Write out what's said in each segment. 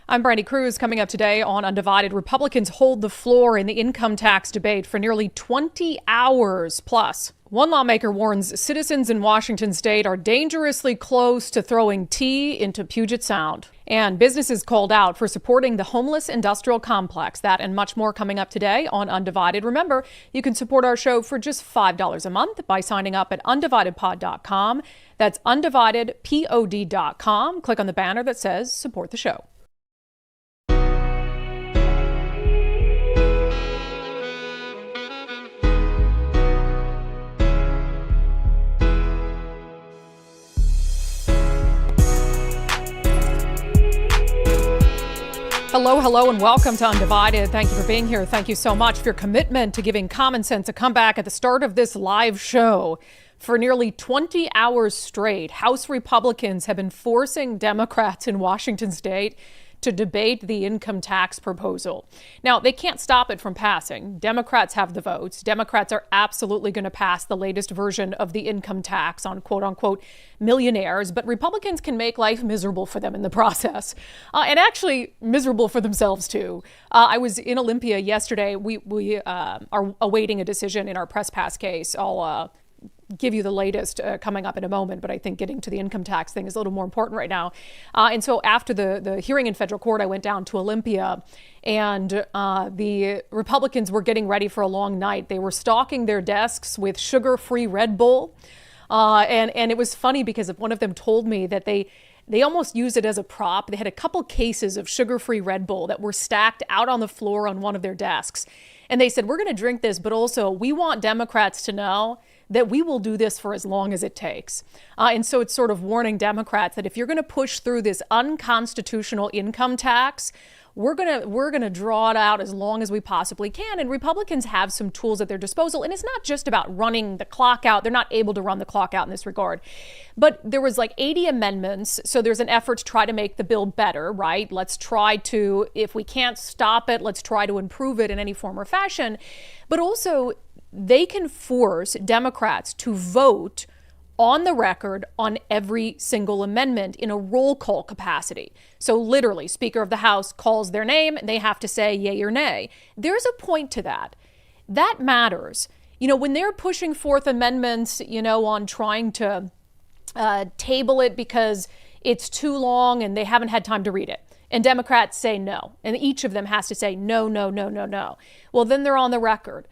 I'm Brandi. Kruse. Coming up today on Undivided, Republicans hold the floor in the income tax debate for nearly 20 hours. Plus, one lawmaker warns citizens in Washington state are dangerously close to throwing tea into Puget Sound. And businesses called out for supporting the homeless industrial complex. That and much more coming up today on Undivided. Remember, you can support our show for just $5 a month by signing up at undividedpod.com. That's undividedpod.com. Click on the banner that says support the show. Hello, and welcome to Undivided. Thank you for being here. Thank you so much for your commitment to giving common sense a comeback at the start of this live show. For nearly 20 hours straight, House Republicans have been forcing Democrats in Washington state to debate the income tax proposal. Now, they can't stop it from passing. Democrats have the votes. Democrats are absolutely going to pass the latest version of the income tax on quote unquote millionaires, but Republicans can make life miserable for them in the process, and actually miserable for themselves too. I was in Olympia yesterday. We are awaiting a decision in our press pass case. I'll give you the latest coming up in a moment, but I think getting to the income tax thing is a little more important right now. And so after the hearing in federal court, I went down to Olympia, and the Republicans were getting ready for a long night. They were stocking their desks with sugar-free Red Bull. And it was funny because one of them told me that they almost used it as a prop. They had a couple cases of sugar-free Red Bull that were stacked out on the floor on one of their desks. And they said, we're going to drink this, but also we want Democrats to know that we will do this for as long as it takes. And so it's sort of warning Democrats that if you're going to push through this unconstitutional income tax, we're going to draw it out as long as we possibly can. And Republicans have some tools at their disposal. And it's not just about running the clock out. They're not able to run the clock out in this regard. But there was like 80 amendments. So there's an effort to try to make the bill better, right? Let's try to, if we can't stop it, let's try to improve it in any form or fashion. But also, they can force Democrats to vote on the record on every single amendment in a roll call capacity. So literally, Speaker of the House calls their name, and they have to say yay or nay. There's a point to that. That matters. You know, when they're pushing forth amendments, on trying to table it because it's too long and they haven't had time to read it. And Democrats say no. And each of them has to say no, no, no, no, no. Well, then they're on the record.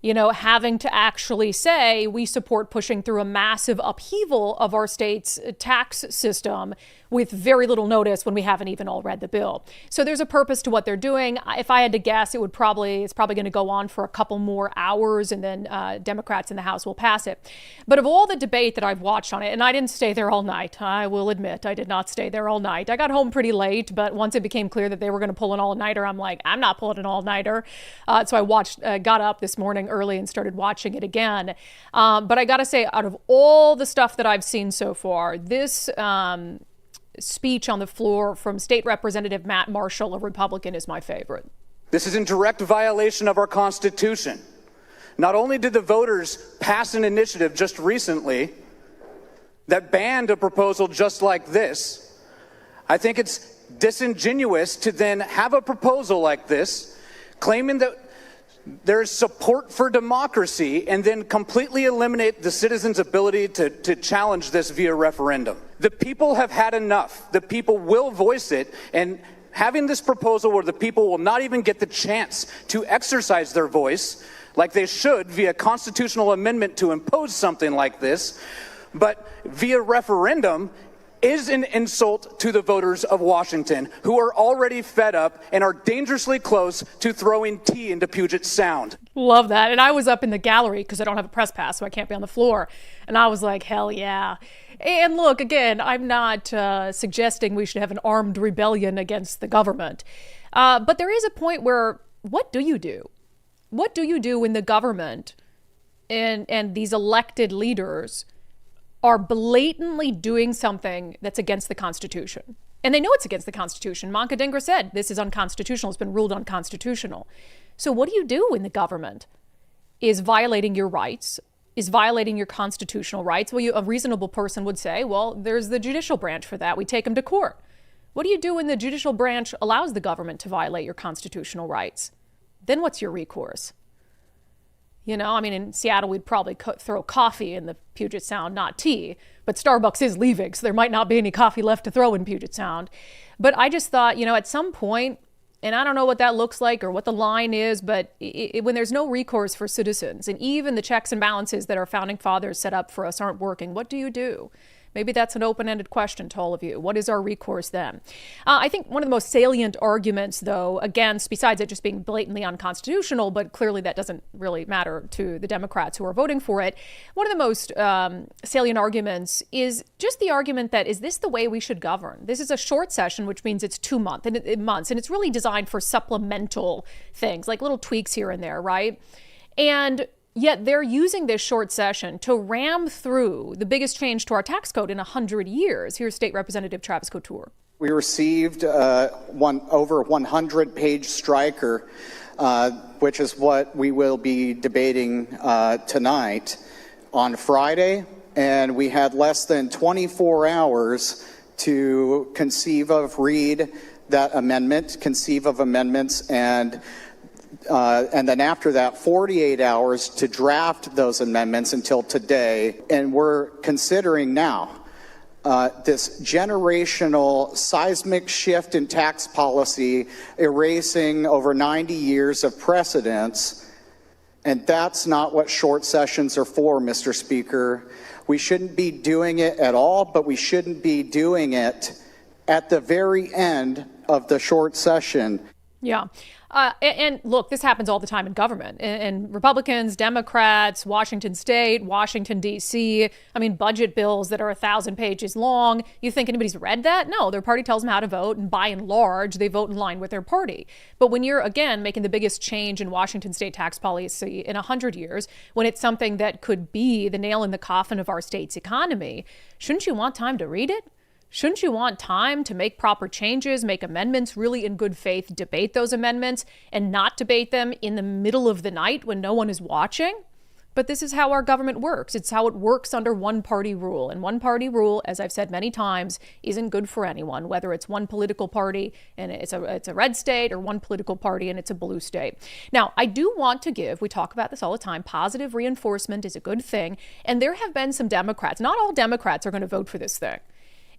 Having to actually say we support pushing through a massive upheaval of our state's tax system with very little notice when we haven't even all read the bill. So there's a purpose to what they're doing. If I had to guess, it's probably going to go on for a couple more hours, and then Democrats in the House will pass it. But of all the debate that I've watched on it, and I didn't stay there all night, I will admit I did not stay there all night. I got home pretty late, but once it became clear that they were going to pull an all-nighter, I'm like, I'm not pulling an all-nighter. So I got up this morning early and started watching it again. But I got to say, out of all the stuff that I've seen so far, this speech on the floor from State Representative Matt Marshall, a Republican, is my favorite. This is in direct violation of our Constitution. Not only did the voters pass an initiative just recently that banned a proposal just like this, I think it's disingenuous to then have a proposal like this claiming that there's support for democracy and then completely eliminate the citizens' ability to challenge this via referendum. The people have had enough. The people will voice it, and having this proposal where the people will not even get the chance to exercise their voice like they should via constitutional amendment to impose something like this, but via referendum, is an insult to the voters of Washington, who are already fed up and are dangerously close to throwing tea into Puget Sound. Love that. And I was up in the gallery because I don't have a press pass, so I can't be on the floor. And I was like, hell yeah. And look, again, I'm not suggesting we should have an armed rebellion against the government. But there is a point where, what do you do? What do you do when the government and these elected leaders are blatantly doing something that's against the Constitution? And they know it's against the Constitution. Manka Dhingra said this is unconstitutional. It's been ruled unconstitutional. So what do you do when the government is violating your rights, is violating your constitutional rights? Well, a reasonable person would say, well, there's the judicial branch for that. We take them to court. What do you do when the judicial branch allows the government to violate your constitutional rights? Then what's your recourse? You know, I mean, in Seattle, we'd probably throw coffee in the Puget Sound, not tea. But Starbucks is leaving, so there might not be any coffee left to throw in Puget Sound. But I just thought, you know, at some point, and I don't know what that looks like or what the line is, but when there's no recourse for citizens, and even the checks and balances that our founding fathers set up for us aren't working, what do you do? Maybe that's an open-ended question to all of you. What is our recourse then? I think one of the most salient arguments, though, against, besides it just being blatantly unconstitutional, but clearly that doesn't really matter to the Democrats who are voting for it, one of the most salient arguments is just the argument that, is this the way we should govern? This is a short session, which means it's 2 months, and it's really designed for supplemental things, like little tweaks here and there, right? And yet they're using this short session to ram through the biggest change to our tax code in 100 years. Here's State Representative Travis Couture. We received over 100-page striker, which is what we will be debating tonight on Friday. And we had less than 24 hours to read that amendment, conceive of amendments, and then after that, 48 hours to draft those amendments until today. And we're considering now this generational seismic shift in tax policy, erasing over 90 years of precedents. And that's not what short sessions are for, Mr. Speaker. We shouldn't be doing it at all, but we shouldn't be doing it at the very end of the short session. Yeah. And look, this happens all the time in government. And Republicans, Democrats, Washington State, Washington, D.C., I mean, budget bills that are 1,000 pages long. You think anybody's read that? No, their party tells them how to vote. And by and large, they vote in line with their party. But when you're, again, making the biggest change in Washington State tax policy in 100 years, when it's something that could be the nail in the coffin of our state's economy, shouldn't you want time to read it? Shouldn't you want time to make proper changes, make amendments, really in good faith, debate those amendments, and not debate them in the middle of the night when no one is watching? But this is how our government works. It's how it works under one-party rule. And one-party rule, as I've said many times, isn't good for anyone, whether it's one political party and it's a red state or one political party and it's a blue state. Now, I do want to give, we talk about this all the time, positive reinforcement is a good thing. And there have been some Democrats, not all Democrats are going to vote for this thing.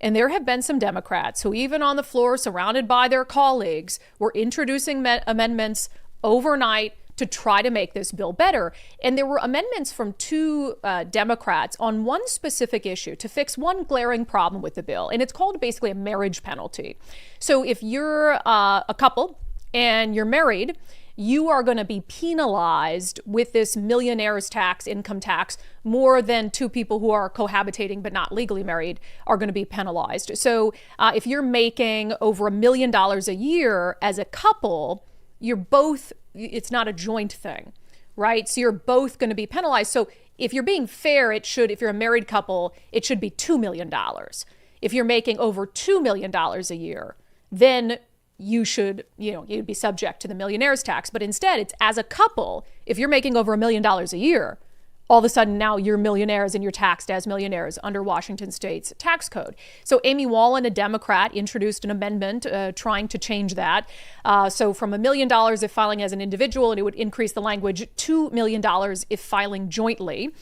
And there have been some Democrats who, even on the floor, surrounded by their colleagues, were introducing amendments overnight to try to make this bill better. And there were amendments from two Democrats on one specific issue to fix one glaring problem with the bill. And it's called basically a marriage penalty. So if you're a couple and you're married, you are going to be penalized with this millionaire's tax, income tax, more than two people who are cohabitating but not legally married are going to be penalized. So if you're making over $1 million a year as a couple, you're both, it's not a joint thing, right? So you're both going to be penalized. So if you're being fair, if you're a married couple, it should be $2 million. If you're making over $2 million a year, then you'd be subject to the millionaire's tax. But instead, it's as a couple, if you're making over $1 million a year, all of a sudden now you're millionaires and you're taxed as millionaires under Washington State's tax code. So Amy Wallen, a Democrat, introduced an amendment trying to change that. So from $1 million if filing as an individual, and it would increase the language $2 million if filing jointly.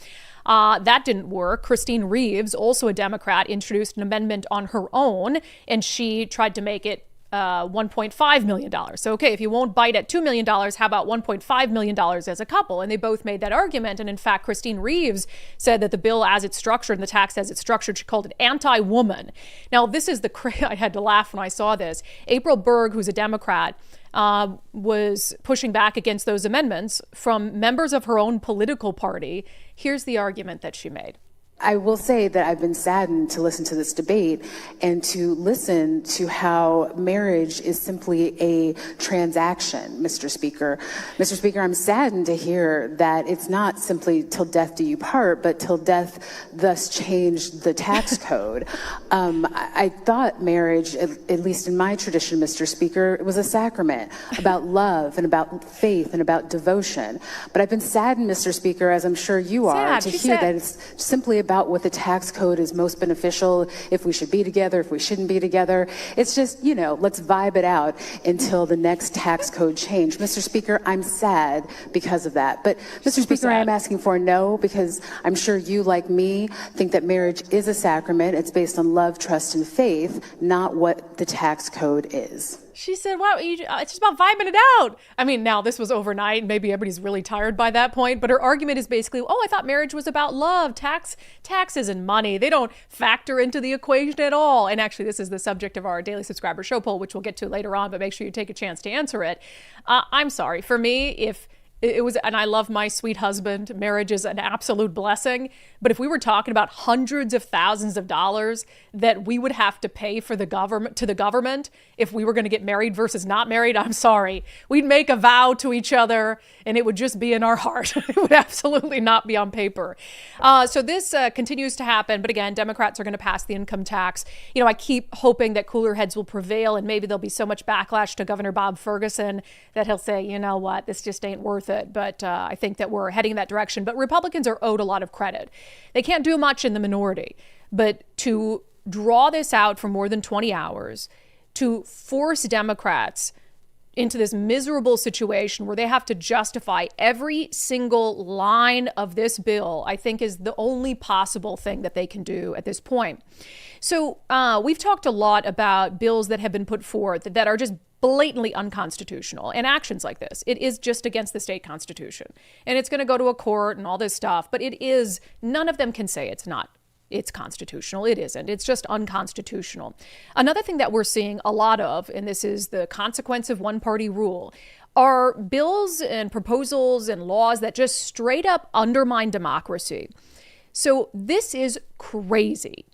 That didn't work. Christine Reeves, also a Democrat, introduced an amendment on her own, and she tried to make it $1.5 million. So, okay, if you won't bite at $2 million, how about $1.5 million as a couple? And they both made that argument. And in fact, Christine Reeves said that the bill as it's structured and the tax as it's structured, she called it anti-woman. Now, this is I had to laugh when I saw this. April Berg, who's a Democrat, was pushing back against those amendments from members of her own political party. Here's the argument that she made. I will say that I've been saddened to listen to this debate and to listen to how marriage is simply a transaction, Mr. Speaker. Mr. Speaker, I'm saddened to hear that it's not simply till death do you part, but till death thus changed the tax code. I thought marriage, at least in my tradition, Mr. Speaker, it was a sacrament about love and about faith and about devotion. But I've been saddened, Mr. Speaker, as I'm sure you are, to hear that it's simply about about what the tax code is most beneficial, if we should be together, if we shouldn't be together. It's just, let's vibe it out until the next tax code change. Mr. Speaker, I'm sad because of that. But, Mr. Speaker, I'm asking for a no, because I'm sure you, like me, think that marriage is a sacrament. It's based on love, trust, and faith, not what the tax code is. She said, wow, it's just about vibing it out. I mean, now this was overnight. Maybe everybody's really tired by that point. But her argument is basically, I thought marriage was about love, taxes and money. They don't factor into the equation at all. And actually, this is the subject of our daily subscriber show poll, which we'll get to later on. But make sure you take a chance to answer it. I'm sorry. For me, if it was, and I love my sweet husband, marriage is an absolute blessing. But if we were talking about hundreds of thousands of dollars that we would have to pay for the government if we were going to get married versus not married, I'm sorry. We'd make a vow to each other and it would just be in our heart. It would absolutely not be on paper. So this continues to happen. But again, Democrats are going to pass the income tax. I keep hoping that cooler heads will prevail and maybe there'll be so much backlash to Governor Bob Ferguson that he'll say, you know what, this just ain't worth it. But I think that we're heading in that direction. But Republicans are owed a lot of credit. They can't do much in the minority, but to draw this out for more than 20 hours, to force Democrats into this miserable situation where they have to justify every single line of this bill, I think is the only possible thing that they can do at this point. So we've talked a lot about bills that have been put forth that are just blatantly unconstitutional, and actions like this. It is just against the state constitution, and it's going to go to a court and all this stuff, but it is, none of them can say it's constitutional. It isn't. It's just unconstitutional. Another thing that we're seeing a lot of, and this is the consequence of one-party rule, are bills and proposals and laws that just straight up undermine democracy. So this is crazy.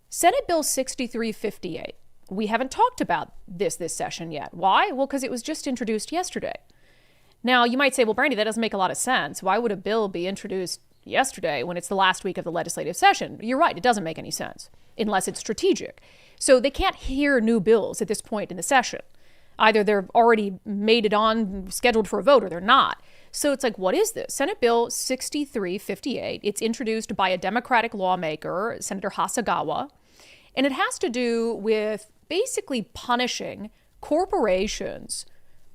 Senate Bill 6358. We haven't talked about this session yet. Why? Well, because it was just introduced yesterday. Now, you might say, well, Brandi, that doesn't make a lot of sense. Why would a bill be introduced yesterday when it's the last week of the legislative session? You're right. It doesn't make any sense unless it's strategic. So they can't hear new bills at this point in the session. Either they're already made it on, scheduled for a vote, or they're not. So it's like, what is this? Senate Bill 6358. It's introduced by a Democratic lawmaker, Senator Hasagawa. And it has to do with basically punishing corporations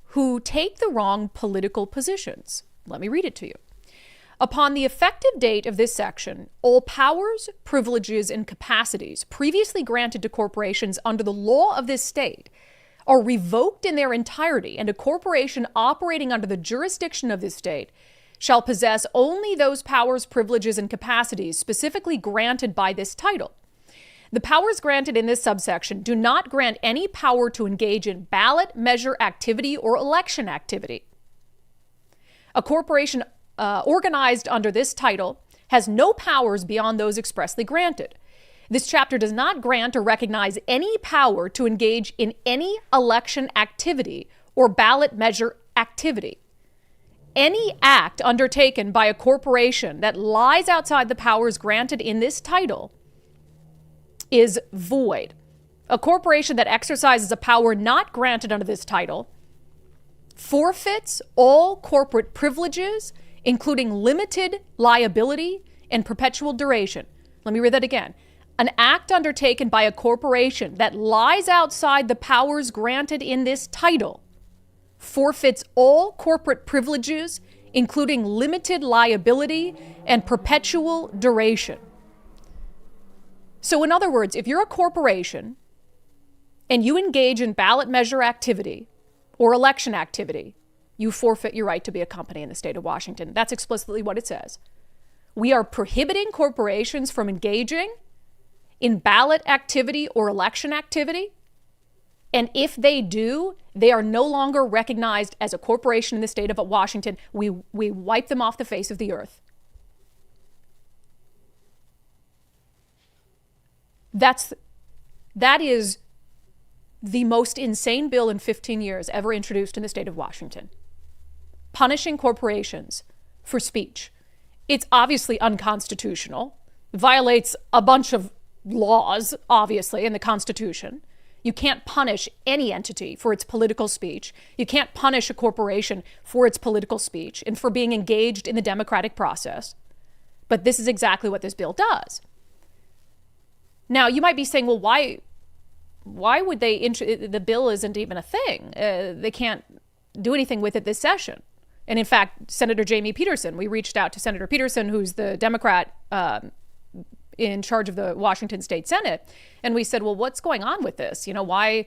who take the wrong political positions. Let me read it to you. Upon the effective date of this section, all powers, privileges, and capacities previously granted to corporations under the law of this state are revoked in their entirety, and a corporation operating under the jurisdiction of this state shall possess only those powers, privileges, and capacities specifically granted by this title. The powers granted in this subsection do not grant any power to engage in ballot measure activity or election activity. A corporation organized under this title has no powers beyond those expressly granted. This chapter does not grant or recognize any power to engage in any election activity or ballot measure activity. Any act undertaken by a corporation that lies outside the powers granted in this title is void. A corporation that exercises a power not granted under this title forfeits all corporate privileges, including limited liability and perpetual duration. Let me read that again. An act undertaken by a corporation that lies outside the powers granted in this title forfeits all corporate privileges, including limited liability and perpetual duration. So in other words, if you're a corporation and you engage in ballot measure activity or election activity, you forfeit your right to be a company in the state of Washington. That's explicitly what it says. We are prohibiting corporations from engaging in ballot activity or election activity. And if they do, they are no longer recognized as a corporation in the state of Washington. We wipe them off the face of the earth. That is the most insane bill in 15 years ever introduced in the state of Washington. Punishing corporations for speech. It's obviously unconstitutional, violates a bunch of laws, obviously, in the Constitution. You can't punish any entity for its political speech. You can't punish a corporation for its political speech and for being engaged in the democratic process. But this is exactly what this bill does. Now, you might be saying, well, why would they, the bill isn't even a thing. They can't do anything with it this session. And in fact, Senator Jamie Peterson, we reached out to Senator Peterson, who's the Democrat in charge of the Washington State Senate. And we said, well, what's going on with this? You know, why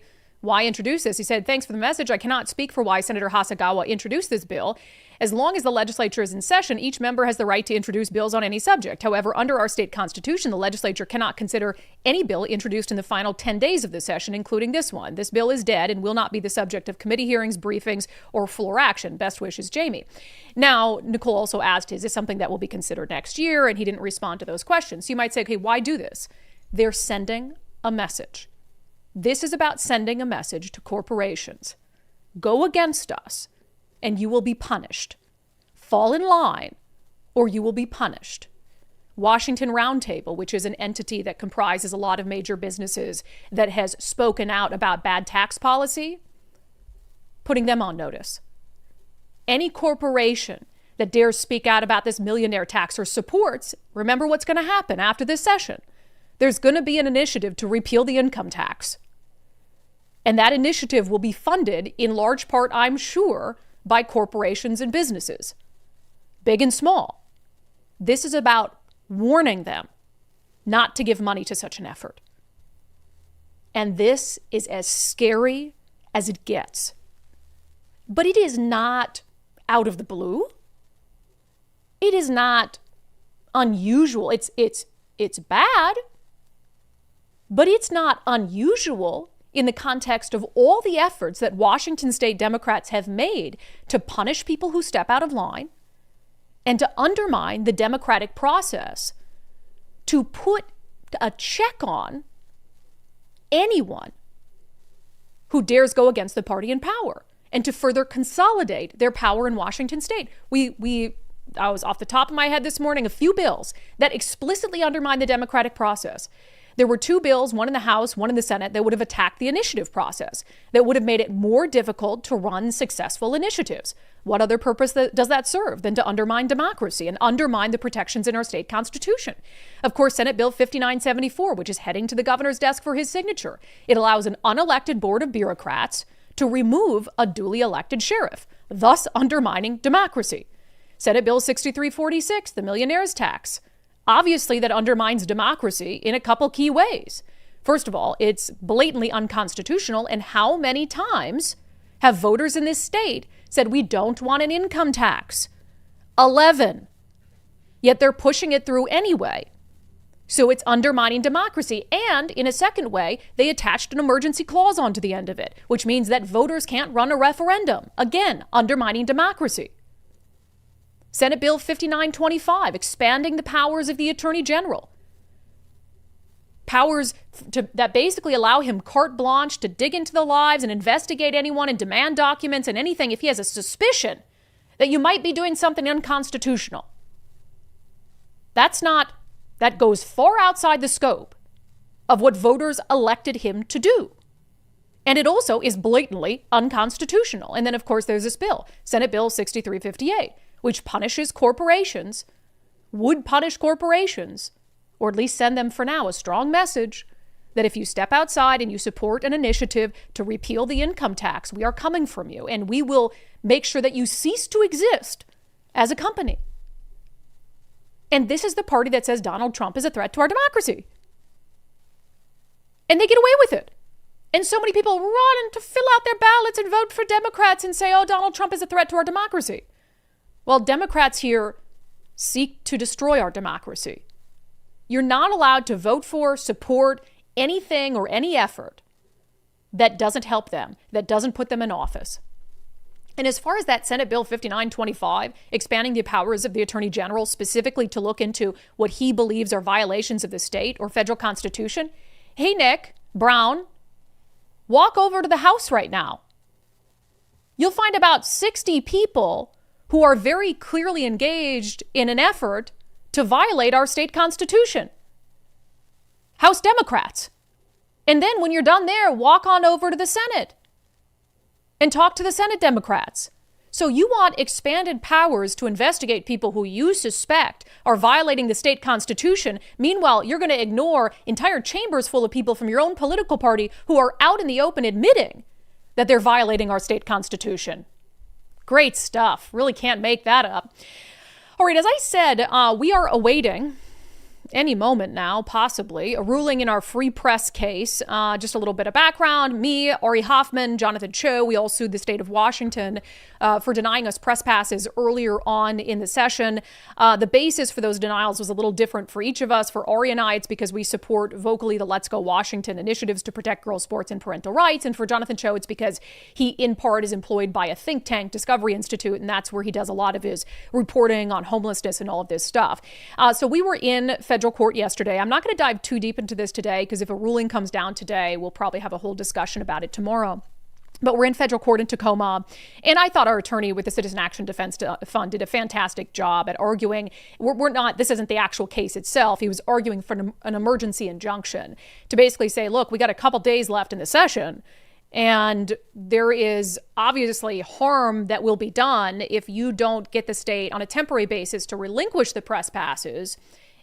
introduce this? He said, thanks for the message. I cannot speak for why Senator Hasagawa introduced this bill. As long as the legislature is in session, each member has the right to introduce bills on any subject. However, under our state constitution, the legislature cannot consider any bill introduced in the final 10 days of the session, including this one. This bill is dead and will not be the subject of committee hearings, briefings, or floor action. Best wishes, Jamie. Now, Nicole also asked, is this something that will be considered next year? And he didn't respond to those questions. So you might say, okay, why do this? They're sending a message. This is about sending a message to corporations. Go against us, and you will be punished. Fall in line, or you will be punished. Washington Roundtable, which is an entity that comprises a lot of major businesses that has spoken out about bad tax policy, putting them on notice. Any corporation that dares speak out about this millionaire tax or supports, remember what's going to happen after this session. There's going to be an initiative to repeal the income tax. And that initiative will be funded in large part, I'm sure, by corporations and businesses, big and small. This is about warning them not to give money to such an effort. And this is as scary as it gets. But it is not out of the blue. It is not unusual. It's bad, but it's not unusual in the context of all the efforts that Washington State Democrats have made to punish people who step out of line and to undermine the democratic process, to put a check on anyone who dares go against the party in power, and to further consolidate their power in Washington State. I was off the top of my head this morning, a few bills that explicitly undermine the democratic process. There were two bills, one in the House, one in the Senate, that would have attacked the initiative process, that would have made it more difficult to run successful initiatives. What other purpose does that serve than to undermine democracy and undermine the protections in our state constitution? Of course, Senate Bill 5974, which is heading to the governor's desk for his signature. It allows an unelected board of bureaucrats to remove a duly elected sheriff, thus undermining democracy. Senate Bill 6346, the millionaire's tax. Obviously, that undermines democracy in a couple key ways. First of all, it's blatantly unconstitutional. And how many times have voters in this state said we don't want an income tax? 11. Yet they're pushing it through anyway. So it's undermining democracy. And in a second way, they attached an emergency clause onto the end of it, which means that voters can't run a referendum. Again, undermining democracy. Senate Bill 5925, expanding the powers of the Attorney General. Powers that basically allow him carte blanche to dig into the lives and investigate anyone and demand documents and anything if he has a suspicion that you might be doing something unconstitutional. That goes far outside the scope of what voters elected him to do. And it also is blatantly unconstitutional. And then, of course, there's this bill, Senate Bill 6358. Which punishes corporations, would punish corporations, or at least send them for now a strong message that if you step outside and you support an initiative to repeal the income tax, we are coming from you and we will make sure that you cease to exist as a company. And this is the party that says Donald Trump is a threat to our democracy. And they get away with it. And so many people run to fill out their ballots and vote for Democrats and say, oh, Donald Trump is a threat to our democracy. Well, Democrats here seek to destroy our democracy. You're not allowed to vote for, support anything or any effort that doesn't help them, that doesn't put them in office. And as far as that Senate Bill 5925, expanding the powers of the Attorney General specifically to look into what he believes are violations of the state or federal constitution, hey, Nick Brown, walk over to the House right now. You'll find about 60 people who are very clearly engaged in an effort to violate our state constitution. House Democrats. And then when you're done there, walk on over to the Senate and talk to the Senate Democrats. So you want expanded powers to investigate people who you suspect are violating the state constitution. Meanwhile, you're going to ignore entire chambers full of people from your own political party who are out in the open admitting that they're violating our state constitution. Great stuff. Really can't make that up. All right, as I said, we are awaiting any moment now, possibly, a ruling in our free press case. Just a little bit of background. Me, Ari Hoffman, Jonathan Cho, we all sued the state of Washington for denying us press passes earlier on in the session. The basis for those denials was a little different for each of us. For Ari and I, it's because we support vocally the Let's Go Washington initiatives to protect girls' sports and parental rights. And for Jonathan Cho, it's because he, in part, is employed by a think tank, Discovery Institute, and that's where he does a lot of his reporting on homelessness and all of this stuff. So we were in federal court yesterday. I'm not going to dive too deep into this today because if a ruling comes down today, we'll probably have a whole discussion about it tomorrow. But we're in federal court in Tacoma, and I thought our attorney with the Citizen Action Defense Fund did a fantastic job at arguing. This isn't the actual case itself. He was arguing for an emergency injunction to basically say, look, we got a couple days left in the session, and there is obviously harm that will be done if you don't get the state on a temporary basis to relinquish the press passes.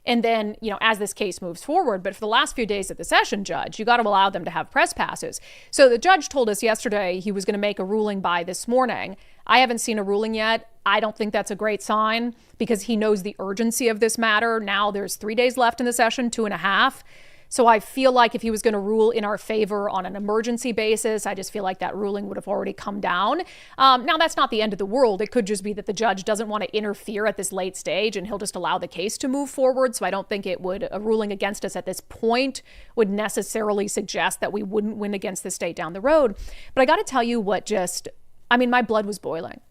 And then, as this case moves forward, but for the last few days of the session, Judge, you got to allow them to have press passes. So the judge told us yesterday he was going to make a ruling by this morning. I haven't seen a ruling yet. I don't think that's a great sign because he knows the urgency of this matter. Now there's 3 days left in the session, 2.5. So I feel like if he was going to rule in our favor on an emergency basis, I just feel like that ruling would have already come down. Now, that's not the end of the world. It could just be that the judge doesn't want to interfere at this late stage and he'll just allow the case to move forward. So I don't think a ruling against us at this point would necessarily suggest that we wouldn't win against the state down the road. But I got to tell you my blood was boiling.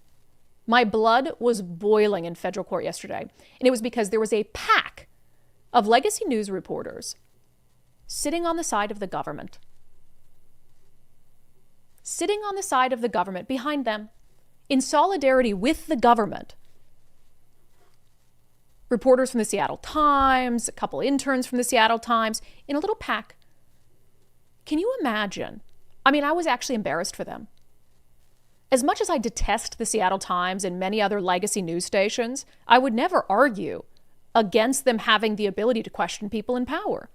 My blood was boiling in federal court yesterday. And it was because there was a pack of legacy news reporters sitting on the side of the government. Sitting on the side of the government behind them, in solidarity with the government. Reporters from the Seattle Times, a couple interns from the Seattle Times, in a little pack. Can you imagine? I was actually embarrassed for them. As much as I detest the Seattle Times and many other legacy news stations, I would never argue against them having the ability to question people in power.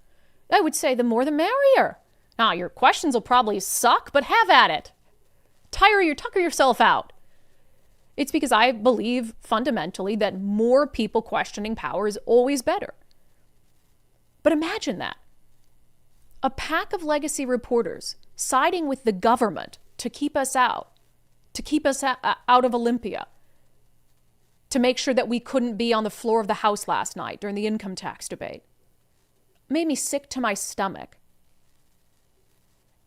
I would say the more the merrier. Now, your questions will probably suck, but have at it. Tucker yourself out. It's because I believe fundamentally that more people questioning power is always better. But imagine that. A pack of legacy reporters siding with the government to keep us out of Olympia, to make sure that we couldn't be on the floor of the House last night during the income tax debate. Made me sick to my stomach.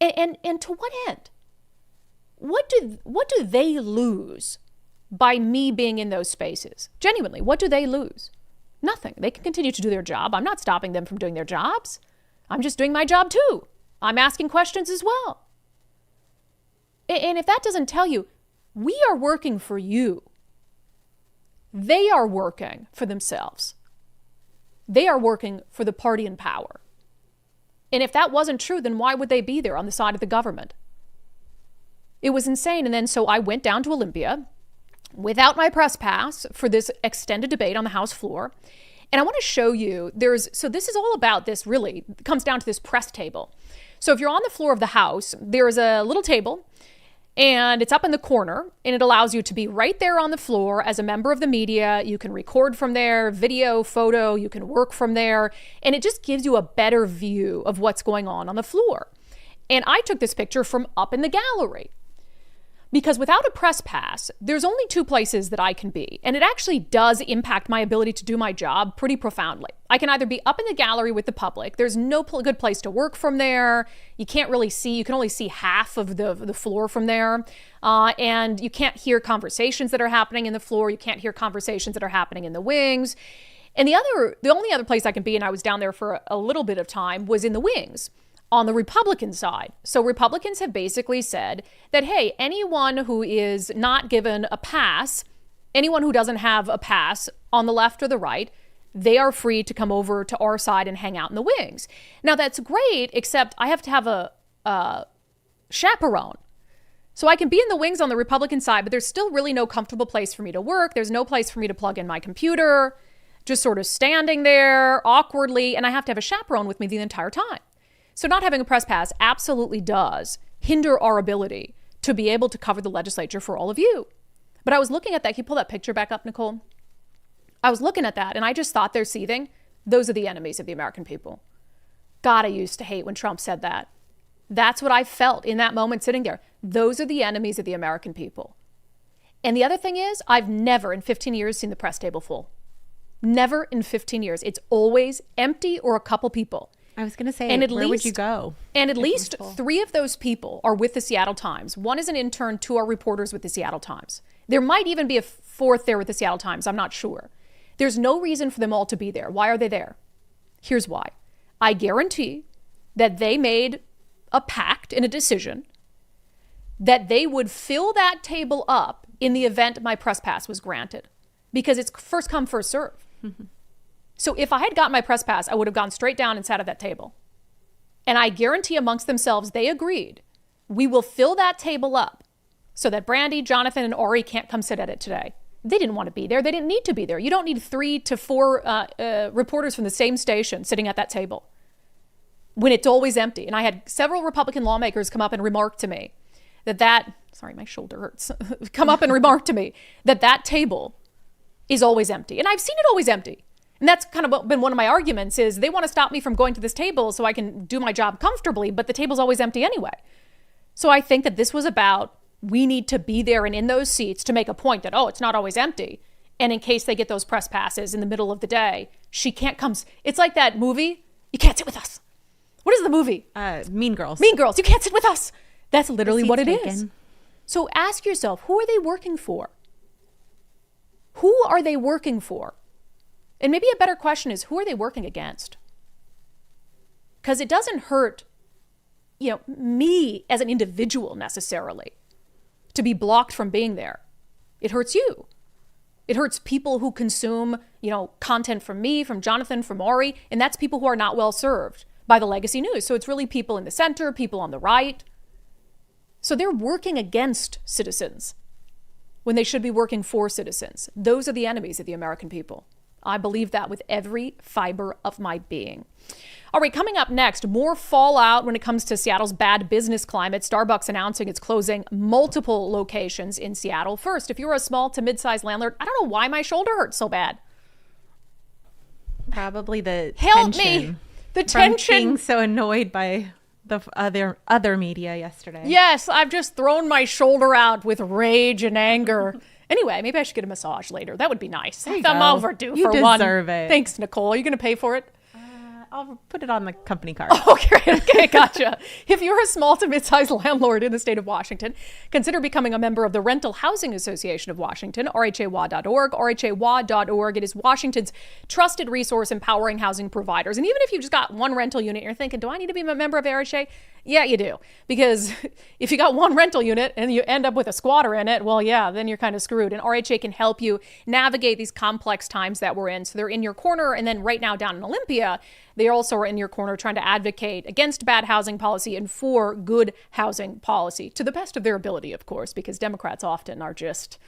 And to what end? What do they lose by me being in those spaces? Genuinely, what do they lose? Nothing. They can continue to do their job. I'm not stopping them from doing their jobs. I'm just doing my job too. I'm asking questions as well. And if that doesn't tell you, we are working for you. They are working for themselves. They are working for the party in power. And if that wasn't true, then why would they be there on the side of the government? It was insane. And then so I went down to Olympia without my press pass for this extended debate on the House floor. And I want to show you, so this is all about this, really, it comes down to this press table. So if you're on the floor of the House, there's a little table, and it's up in the corner, and it allows you to be right there on the floor as a member of the media. You can record from there, video, photo, you can work from there, and it just gives you a better view of what's going on the floor. And I took this picture from up in the gallery. Because without a press pass, there's only 2 places that I can be. And it actually does impact my ability to do my job pretty profoundly. I can either be up in the gallery with the public. There's no good place to work from there. You can only see half of the floor from there. And you can't hear conversations that are happening in the floor. You can't hear conversations that are happening in the wings. And the only other place I can be, and I was down there for a little bit of time, was in the wings. On the Republican side. So Republicans have basically said that, hey, anyone who is not given a pass, anyone who doesn't have a pass on the left or the right, they are free to come over to our side and hang out in the wings. Now, that's great, except I have to have a chaperone. So I can be in the wings on the Republican side, but there's still really no comfortable place for me to work. There's no place for me to plug in my computer, just sort of standing there awkwardly, and I have to have a chaperone with me the entire time. So not having a press pass absolutely does hinder our ability to be able to cover the legislature for all of you. But I was looking at that. Can you pull that picture back up, Nicole? I was looking at that, and I just thought they're seething. Those are the enemies of the American people. God, I used to hate when Trump said that. That's what I felt in that moment sitting there. Those are the enemies of the American people. And the other thing is, I've never in 15 years seen the press table full. Never in 15 years. It's always empty or a couple people. I was going to say, and where would you go? And at least 3 of those people are with the Seattle Times. 1 is an intern, 2 are reporters with the Seattle Times. There might even be a 4th there with the Seattle Times. I'm not sure. There's no reason for them all to be there. Why are they there? Here's why. I guarantee that they made a pact and a decision that they would fill that table up in the event my press pass was granted, because it's first come, first serve. So if I had gotten my press pass, I would have gone straight down and sat at that table. And I guarantee amongst themselves, they agreed, we will fill that table up so that Brandi, Jonathan, and Ari can't come sit at it today. They didn't want to be there. They didn't need to be there. You don't need 3 to 4 reporters from the same station sitting at that table when it's always empty. And I had several Republican lawmakers come up and remark to me sorry, my shoulder hurts, come up and remark to me that table is always empty. And I've seen it always empty. And that's kind of been one of my arguments is they want to stop me from going to this table so I can do my job comfortably, but the table's always empty anyway. So I think that this was about, we need to be there and in those seats to make a point that, it's not always empty. And in case they get those press passes in the middle of the day, she can't come. It's like that movie, You Can't Sit With Us. What is the movie? Mean Girls. Mean Girls. You can't sit with us. That's literally what it taken. is. So ask yourself, who are they working for? Who are they working for? And maybe a better question is, who are they working against? Because it doesn't hurt, me as an individual necessarily to be blocked from being there. It hurts you. It hurts people who consume, content from me, from Jonathan, from Ari, and that's people who are not well served by the legacy news. So it's really people in the center, people on the right. So they're working against citizens when they should be working for citizens. Those are the enemies of the American people. I believe that with every fiber of my being. All right, coming up next, more fallout when it comes to Seattle's bad business climate. Starbucks announcing it's closing multiple locations in Seattle. First, if you're a small to mid-sized landlord, I don't know why my shoulder hurts so bad. Probably the Help tension. me. The from tension. being so annoyed by the other media yesterday. Yes, I've just thrown my shoulder out with rage and anger. Anyway, maybe I should get a massage later. That would be nice. There you I'm go. overdue You for one. deserve it. Thanks, Nicole. Are you going to pay for it? I'll put it on the company card. Oh, great. Okay, gotcha. If you're a small to mid-sized landlord in the state of Washington, consider becoming a member of the Rental Housing Association of Washington, rhawa.org. rhawa.org. It is Washington's trusted resource empowering housing providers. And even if you've just got one rental unit, you're thinking, do I need to be a member of RHA? Yeah, you do. Because if you got one rental unit and you end up with a squatter in it, well, yeah, then you're kind of screwed. And RHA can help you navigate these complex times that we're in. So they're in your corner. And then right now down in Olympia, they also are in your corner trying to advocate against bad housing policy and for good housing policy, to the best of their ability, of course, because Democrats often are just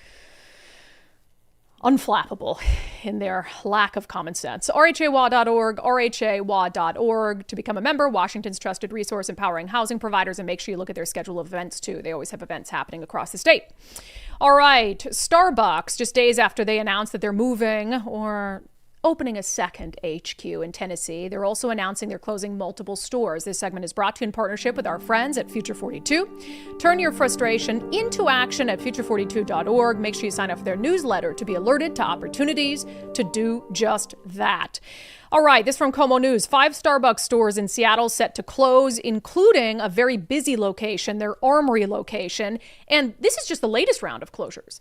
unflappable in their lack of common sense. rhawa.org, rhawa.org to become a member, Washington's trusted resource empowering housing providers, and make sure you look at their schedule of events too. They always have events happening across the state. All right, Starbucks, just days after they announced that they're moving or opening a second HQ in Tennessee. They're also announcing they're closing multiple stores. This segment is brought to you in partnership with our friends at Future 42. Turn your frustration into action at future42.org. Make sure you sign up for their newsletter to be alerted to opportunities to do just that. All right, this from Como News. 5 Starbucks stores in Seattle set to close, including a very busy location, their Armory location. And this is just the latest round of closures.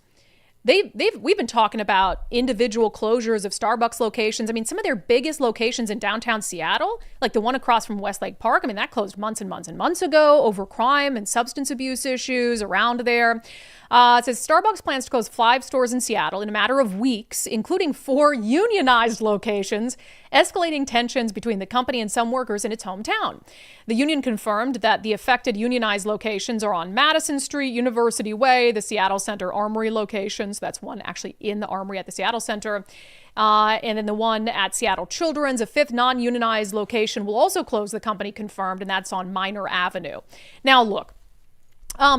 we've been talking about individual closures of Starbucks locations. I mean, some of their biggest locations in downtown Seattle, like the one across from Westlake Park, I mean, that closed months and months and months ago over crime and substance abuse issues around there. It says Starbucks plans to close 5 stores in Seattle in a matter of weeks, including 4 unionized locations, escalating tensions between the company and some workers in its hometown. The union confirmed that the affected unionized locations are on Madison Street, University Way, the Seattle Center Armory locations. That's one actually in the Armory at the Seattle Center. And then the one at Seattle Children's, a 5th non-unionized location, will also close, the company confirmed, and that's on Minor Avenue. Now, look.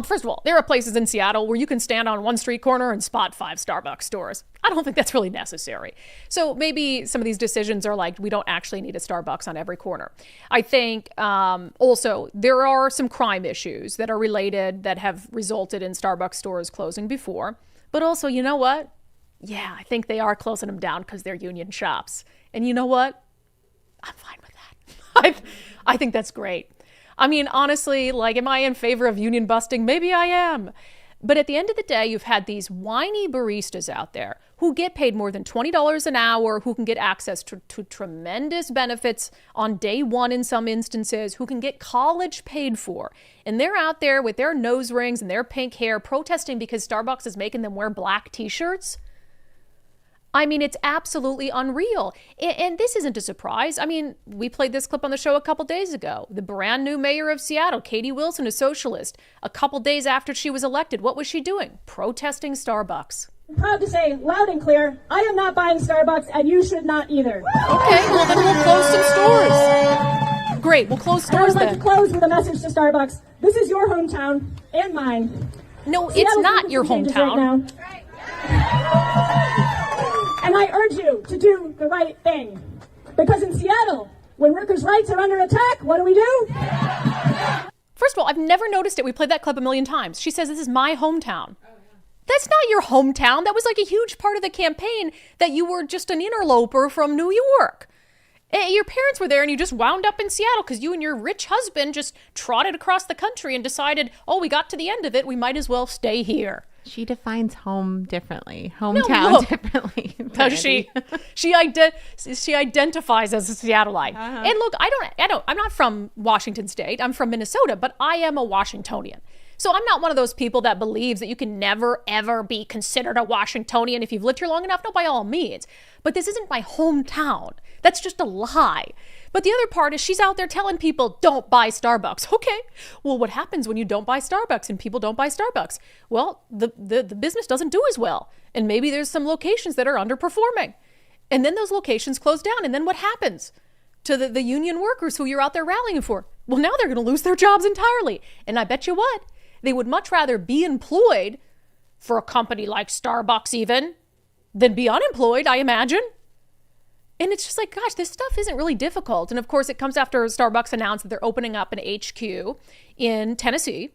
First of all, there are places in Seattle where you can stand on one street corner and spot 5 Starbucks stores. I don't think that's really necessary. So maybe some of these decisions are like, we don't actually need a Starbucks on every corner. I think also there are some crime issues that are related that have resulted in Starbucks stores closing before. But also, you know what? Yeah, I think they are closing them down because they're union shops. And you know what? I'm fine with that. I think that's great. I mean, honestly, like, am I in favor of union busting? Maybe I am. But at the end of the day, you've had these whiny baristas out there who get paid more than $20 an hour, who can get access to tremendous benefits on day one in some instances, who can get college paid for. And they're out there with their nose rings and their pink hair protesting because Starbucks is making them wear black t-shirts. I mean, it's absolutely unreal. And this isn't a surprise. I mean, we played this clip on the show a couple days ago. The brand new mayor of Seattle, Katie Wilson, a socialist, a couple days after she was elected, what was she doing? Protesting Starbucks. I'm proud to say loud and clear, I am not buying Starbucks and you should not either. Okay, well then we'll close some stores. Great, we'll close stores then. I would like to close with a message to Starbucks. This is your hometown and mine. No, it's not your hometown. Right now. And I urge you to do the right thing. Because in Seattle, when workers' rights are under attack, what do? First of all, I've never noticed it. We played that clip a million times. She says, this is my hometown. That's not your hometown. That was like a huge part of the campaign, that you were just an interloper from New York. Your parents were there and you just wound up in Seattle because you and your rich husband just trotted across the country and decided, oh, we got to the end of it, we might as well stay here. She defines home differently, hometown differently. She identifies as a Seattleite. And look, I'm not from Washington State. I'm from Minnesota, but I am a Washingtonian. So I'm not one of those people that believes that you can never, ever be considered a Washingtonian if you've lived here long enough. No, by all means. But this isn't my hometown. That's just a lie. But the other part is she's out there telling people, don't buy Starbucks. Okay, well, what happens when you don't buy Starbucks and people don't buy Starbucks? Well, the business doesn't do as well. And maybe there's some locations that are underperforming. And then those locations close down. And then what happens to the union workers who you're out there rallying for? Well, now they're going to lose their jobs entirely. And I bet you what? They would much rather be employed for a company like Starbucks even than be unemployed, I imagine. And it's just like, gosh, this stuff isn't really difficult. And of course, it comes after Starbucks announced that they're opening up an HQ in Tennessee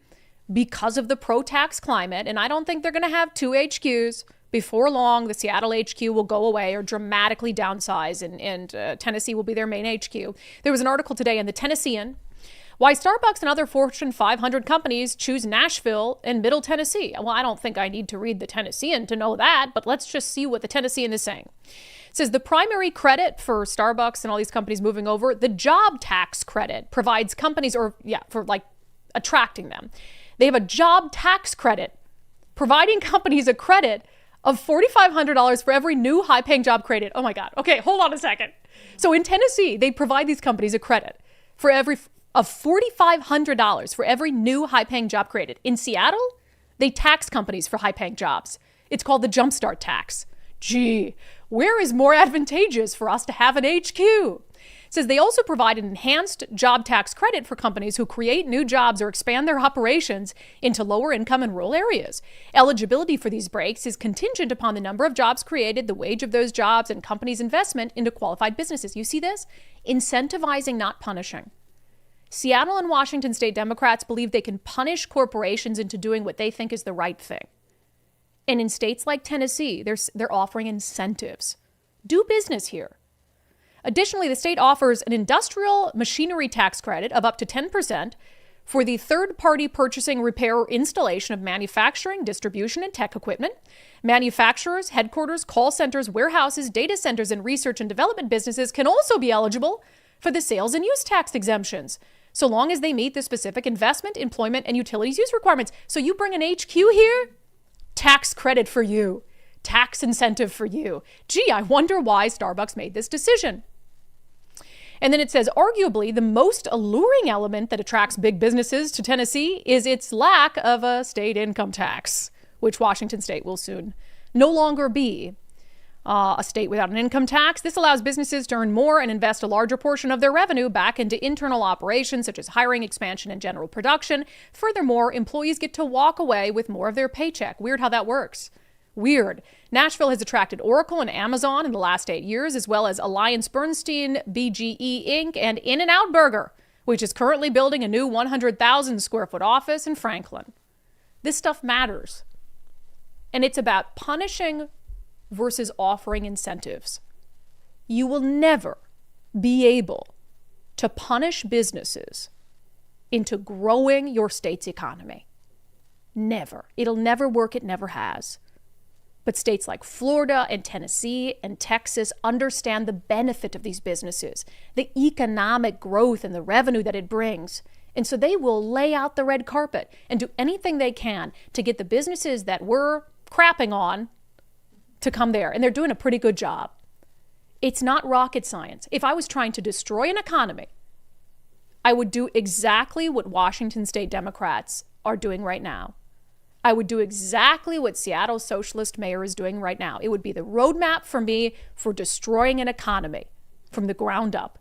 because of the pro-tax climate. And I don't think they're going to have 2 HQs. Before long, the Seattle HQ will go away or dramatically downsize, and Tennessee will be their main HQ. There was an article today in the Tennessean, why Starbucks and other Fortune 500 companies choose Nashville and Middle Tennessee. Well, I don't think I need to read the Tennessean to know that, but let's just see what the Tennessean is saying. It says the primary credit for Starbucks and all these companies moving over, the job tax credit provides companies, for like attracting them. They have a job tax credit, providing companies a credit of $4,500 for every new high-paying job created. Oh my God. Okay, hold on a second. So in Tennessee, they provide these companies a credit of $4,500 for every new high-paying job created. In Seattle, they tax companies for high-paying jobs. It's called the Jumpstart tax. Gee, where is more advantageous for us to have an HQ? It says they also provide an enhanced job tax credit for companies who create new jobs or expand their operations into lower income and rural areas. Eligibility for these breaks is contingent upon the number of jobs created, the wage of those jobs, and companies' investment into qualified businesses. You see this? Incentivizing, not punishing. Seattle and Washington State Democrats believe they can punish corporations into doing what they think is the right thing. And in states like Tennessee, they're offering incentives. Do business here. Additionally, the state offers an industrial machinery tax credit of up to 10% for the third-party purchasing, repair, or installation of manufacturing, distribution, and tech equipment. Manufacturers, headquarters, call centers, warehouses, data centers, and research and development businesses can also be eligible for the sales and use tax exemptions, so long as they meet the specific investment, employment, and utilities use requirements. So you bring an HQ here, tax credit for you, tax incentive for you. Gee, I wonder why Starbucks made this decision. And then it says, arguably, the most alluring element that attracts big businesses to Tennessee is its lack of a state income tax, which Washington state will soon no longer be a state without an income tax. This allows businesses to earn more and invest a larger portion of their revenue back into internal operations, such as hiring, expansion, and general production. Furthermore, employees get to walk away with more of their paycheck. Weird how that works. Weird. Nashville has attracted Oracle and Amazon in the last 8 years, as well as Alliance Bernstein, BGE Inc., and In-N-Out Burger, which is currently building a new 100,000 square foot office in Franklin. This stuff matters. And it's about punishing versus offering incentives. You will never be able to punish businesses into growing your state's economy. Never. It'll never work. It never has. But states like Florida and Tennessee and Texas understand the benefit of these businesses, the economic growth and the revenue that it brings. And so they will lay out the red carpet and do anything they can to get the businesses that we're crapping on to come there. And they're doing a pretty good job. It's not rocket science. If I was trying to destroy an economy, I would do exactly what Washington state Democrats are doing right now. I would do exactly what Seattle's socialist mayor is doing right now. It would be the roadmap for me for destroying an economy from the ground up.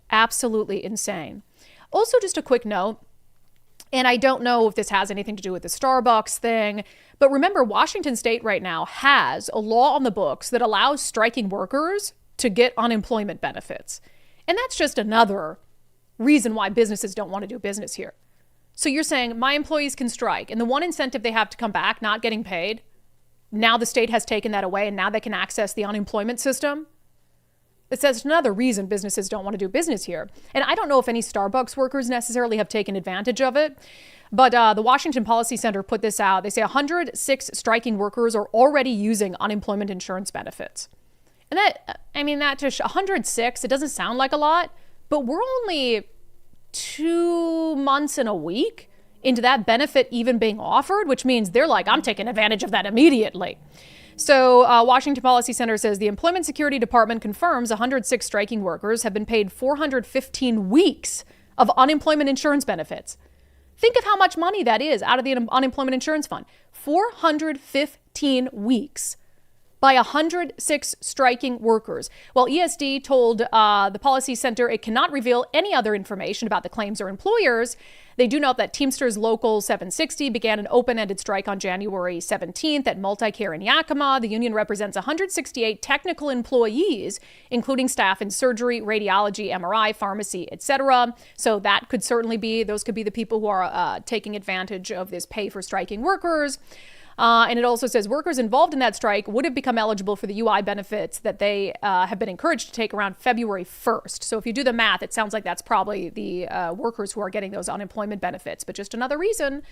Absolutely insane. Also, just a quick note, and I don't know if this has anything to do with the Starbucks thing, but remember, Washington state right now has a law on the books that allows striking workers to get unemployment benefits. And that's just another reason why businesses don't want to do business here. So you're saying my employees can strike, and the one incentive they have to come back not getting paid, now the state has taken that away and now they can access the unemployment system? It says another reason businesses don't want to do business here. And I don't know if any Starbucks workers necessarily have taken advantage of it, but the Washington Policy Center put this out. They say 106 striking workers are already using unemployment insurance benefits. And that just 106, it doesn't sound like a lot, but we're only 2 months and a week into that benefit even being offered, which means they're like, I'm taking advantage of that immediately. So Washington Policy Center says the Employment Security Department confirms 106 striking workers have been paid 415 weeks of unemployment insurance benefits. Think of how much money that is out of the unemployment insurance fund. 415 weeks by 106 striking workers. While ESD told the Policy Center it cannot reveal any other information about the claims or employers, they do note that Teamsters Local 760 began an open-ended strike on January 17th at Multicare in Yakima. The union represents 168 technical employees, including staff in surgery, radiology, MRI, pharmacy, etc. So that could certainly be, those could be the people who are taking advantage of this pay for striking workers. And it also says workers involved in that strike would have become eligible for the UI benefits that they have been encouraged to take around February 1st. So if you do the math, it sounds like that's probably the workers who are getting those unemployment benefits. But just another reason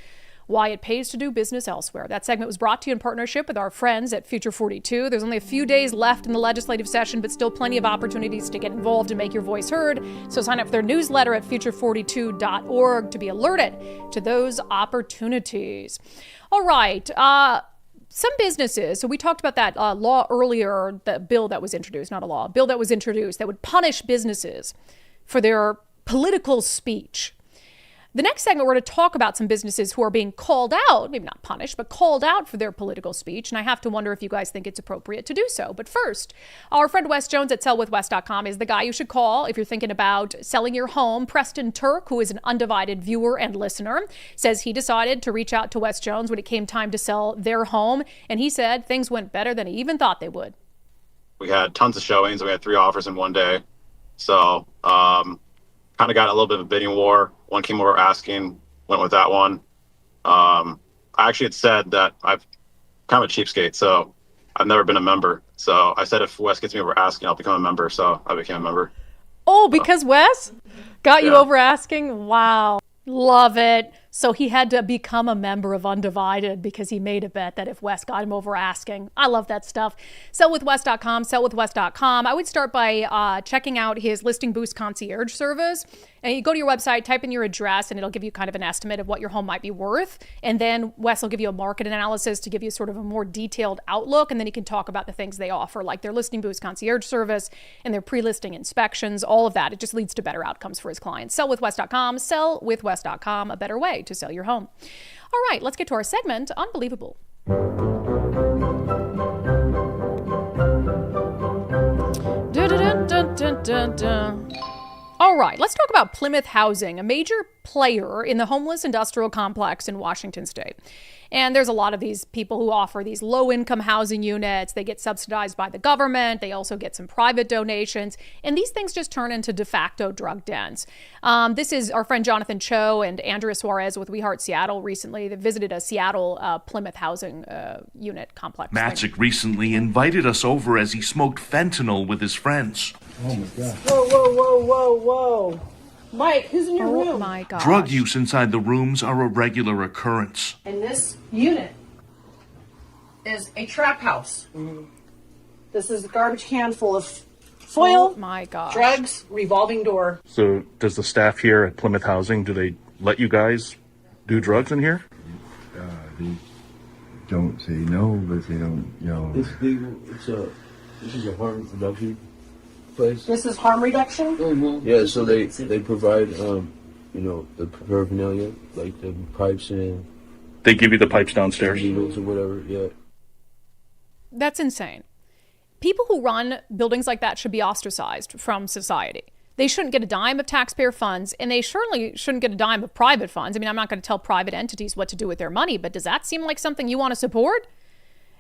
why it pays to do business elsewhere. That segment was brought to you in partnership with our friends at Future 42. There's only a few days left in the legislative session, but still plenty of opportunities to get involved and make your voice heard. So sign up for their newsletter at future42.org to be alerted to those opportunities. All right. Some businesses, so we talked about that law earlier, the bill that was introduced, not a law, a bill that was introduced that would punish businesses for their political speech. The next segment, we're going to talk about some businesses who are being called out, maybe not punished, but called out for their political speech. And I have to wonder if you guys think it's appropriate to do so. But first, our friend Wes Jones at sellwithwes.com is the guy you should call if you're thinking about selling your home. Preston Turk, who is an undivided viewer and listener, says he decided to reach out to Wes Jones when it came time to sell their home. And he said things went better than he even thought they would. We had tons of showings. We had 3 offers in one day. So, kind of got a little bit of a bidding war. One came over asking, went with that one. I actually had said that I'm kind of a cheapskate, so I've never been a member. So I said if Wes gets me over asking, I'll become a member. So I became a member. Oh, because Wes got you over asking? Wow. Love it. So he had to become a member of Undivided because he made a bet that if Wes got him over asking. I love that stuff. Sellwithwes.com, sellwithwes.com. I would start by checking out his listing boost concierge service. And you go to your website, type in your address, and it'll give you kind of an estimate of what your home might be worth. And then Wes will give you a market analysis to give you sort of a more detailed outlook. And then he can talk about the things they offer, like their listing boost concierge service and their pre-listing inspections, all of that. It just leads to better outcomes for his clients. Sellwithwes.com, sellwithwes.com, a better way to sell your home. All right, let's get to our segment, Unbelievable. Dun, dun, dun, dun, dun. All right, let's talk about Plymouth Housing, a major player in the homeless industrial complex in Washington state. And there's a lot of these people who offer these low-income housing units. They get subsidized by the government. They also get some private donations. And these things just turn into de facto drug dens. This is our friend Jonathan Cho and Andrea Suarez with We Heart Seattle recently. They visited a Seattle Plymouth housing unit complex. Matzik recently invited us over as he smoked fentanyl with his friends. Oh my God. Whoa, whoa, whoa, whoa, whoa. Mike, who's in your room? Oh my God. Drug use inside the rooms are a regular occurrence. And this unit is a trap house. This is a garbage can full of foil, oh my God, drugs, revolving door. So does the staff here at Plymouth Housing, do they let you guys do drugs in here? They don't say no, but they don't, It's legal. This is a harm reduction place. This is harm reduction? Mm-hmm. Yeah, so they provide, the paraphernalia, like the pipes and... They give you the pipes downstairs? Needles or whatever, yeah. That's insane. People who run buildings like that should be ostracized from society. They shouldn't get a dime of taxpayer funds, and they certainly shouldn't get a dime of private funds. I mean, I'm not going to tell private entities what to do with their money, but does that seem like something you want to support?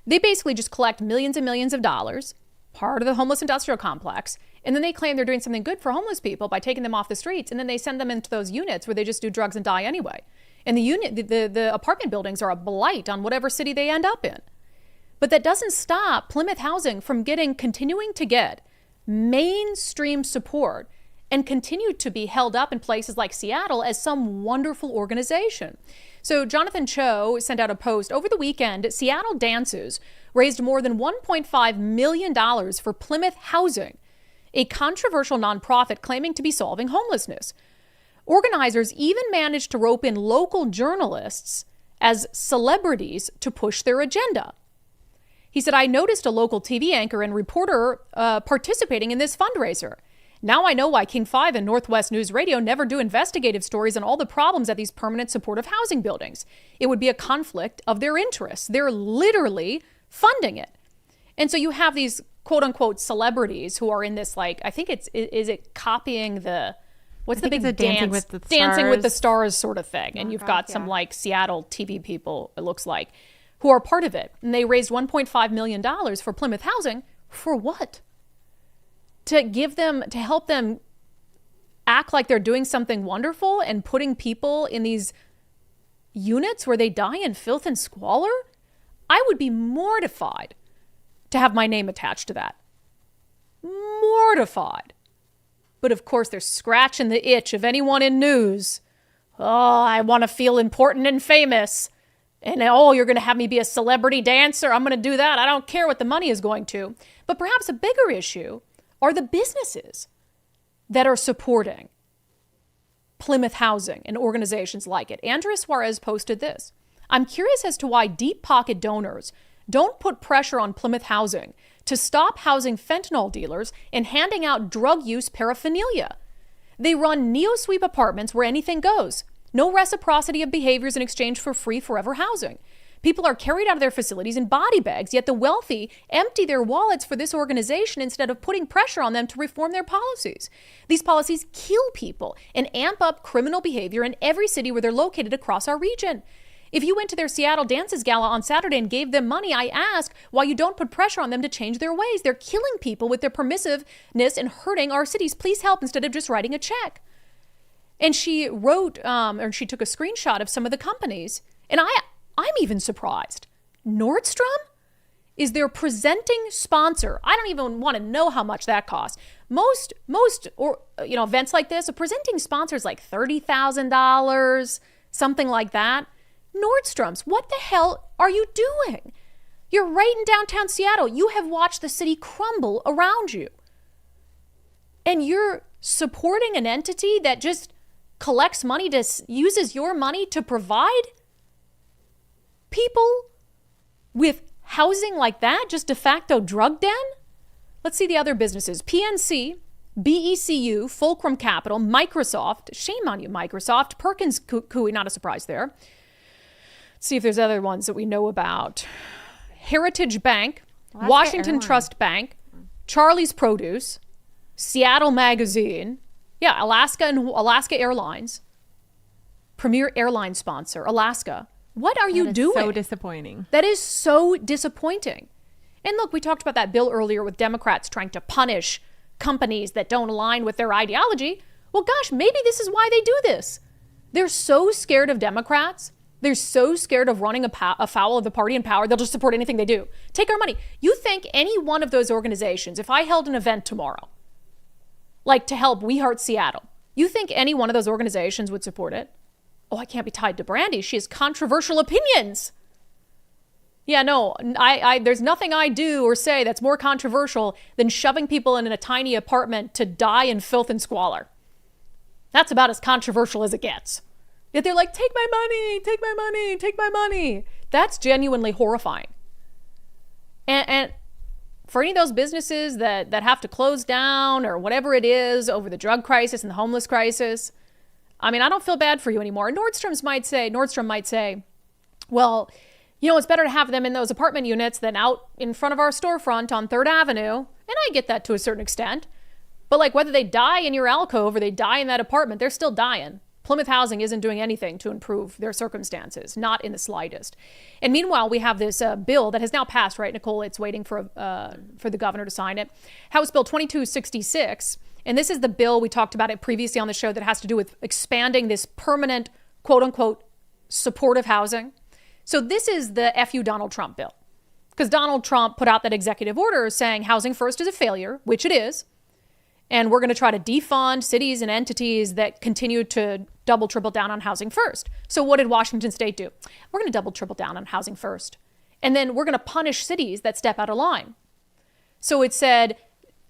They basically just collect millions and millions of dollars, part of the homeless industrial complex, and then they claim they're doing something good for homeless people by taking them off the streets, and then they send them into those units where they just do drugs and die anyway. And the apartment buildings are a blight on whatever city they end up in. But that doesn't stop Plymouth Housing from continuing to get mainstream support and continue to be held up in places like Seattle as some wonderful organization. So Jonathan Cho sent out a post over the weekend. Seattle Dances raised more than $1.5 million for Plymouth Housing, a controversial nonprofit claiming to be solving homelessness. Organizers even managed to rope in local journalists as celebrities to push their agenda. He said, I noticed a local TV anchor and reporter participating in this fundraiser. Now I know why King 5 and Northwest News Radio never do investigative stories on all the problems at these permanent supportive housing buildings. It would be a conflict of their interests. They're literally funding it. And so you have these quote unquote celebrities who are in this, like, I think is it copying the, what's the big Dancing with the Stars. Dancing with the Stars sort of thing. And you've got some like Seattle TV people, it looks like, who are part of it. And they raised $1.5 million for Plymouth Housing. For what? To help them act like they're doing something wonderful and putting people in these units where they die in filth and squalor? I would be mortified to have my name attached to that. Mortified. But of course, they're scratching the itch of anyone in news. Oh, I want to feel important and famous. And you're going to have me be a celebrity dancer. I'm going to do that. I don't care what the money is going to. But perhaps a bigger issue are the businesses that are supporting Plymouth Housing and organizations like it. Andrea Suarez posted this. I'm curious as to why deep pocket donors don't put pressure on Plymouth Housing to stop housing fentanyl dealers and handing out drug use paraphernalia. They run neo-sweep apartments where anything goes. No reciprocity of behaviors in exchange for free forever housing. People are carried out of their facilities in body bags, yet the wealthy empty their wallets for this organization instead of putting pressure on them to reform their policies. These policies kill people and amp up criminal behavior in every city where they're located across our region. If you went to their Seattle Dances Gala on Saturday and gave them money, I ask why you don't put pressure on them to change their ways. They're killing people with their permissiveness and hurting our cities. Please help instead of just writing a check. And she wrote, or she took a screenshot of some of the companies. And I'm even surprised. Nordstrom is their presenting sponsor. I don't even want to know how much that costs. Most or events like this, a presenting sponsor is like $30,000, something like that. Nordstrom's, what the hell are you doing? You're right in downtown Seattle. You have watched the city crumble around you. And you're supporting an entity that just collects money, uses your money to provide people with housing like that, just de facto drug den? Let's see the other businesses. PNC, BECU, Fulcrum Capital, Microsoft. Shame on you, Microsoft. Perkins Coie, not a surprise there. Let's see if there's other ones that we know about. Heritage Bank, Washington Trust Bank, Charlie's Produce, Seattle Magazine, Alaska Airlines, premier airline sponsor, Alaska. What are you doing? So disappointing. That is so disappointing. And look, we talked about that bill earlier with Democrats trying to punish companies that don't align with their ideology. Well, gosh, maybe this is why they do this. They're so scared of Democrats. They're so scared of running afoul of the party in power, they'll just support anything they do. Take our money. You think any one of those organizations, if I held an event tomorrow, like to help We Heart Seattle, you think any one of those organizations would support it? Oh, I can't be tied to Brandi. She has controversial opinions. Yeah, no, there's nothing I do or say that's more controversial than shoving people in a tiny apartment to die in filth and squalor. That's about as controversial as it gets. Yet they're like, take my money, take my money, take my money. That's genuinely horrifying. And for any of those businesses that have to close down or whatever it is over the drug crisis and the homeless crisis, I mean, I don't feel bad for you anymore. Nordstrom might say, well, it's better to have them in those apartment units than out in front of our storefront on 3rd Avenue. And I get that to a certain extent. But like whether they die in your alcove or they die in that apartment, they're still dying. Plymouth Housing isn't doing anything to improve their circumstances, not in the slightest. And meanwhile, we have this bill that has now passed, right, Nicole? It's waiting for the governor to sign it. House Bill 2266. And this is the bill, we talked about it previously on the show, that has to do with expanding this permanent, quote unquote, supportive housing. So this is the FU Donald Trump bill. Because Donald Trump put out that executive order saying housing first is a failure, which it is. And we're going to try to defund cities and entities that continue to double, triple down on housing first. So what did Washington State do? We're going to double, triple down on housing first. And then we're going to punish cities that step out of line. So it said,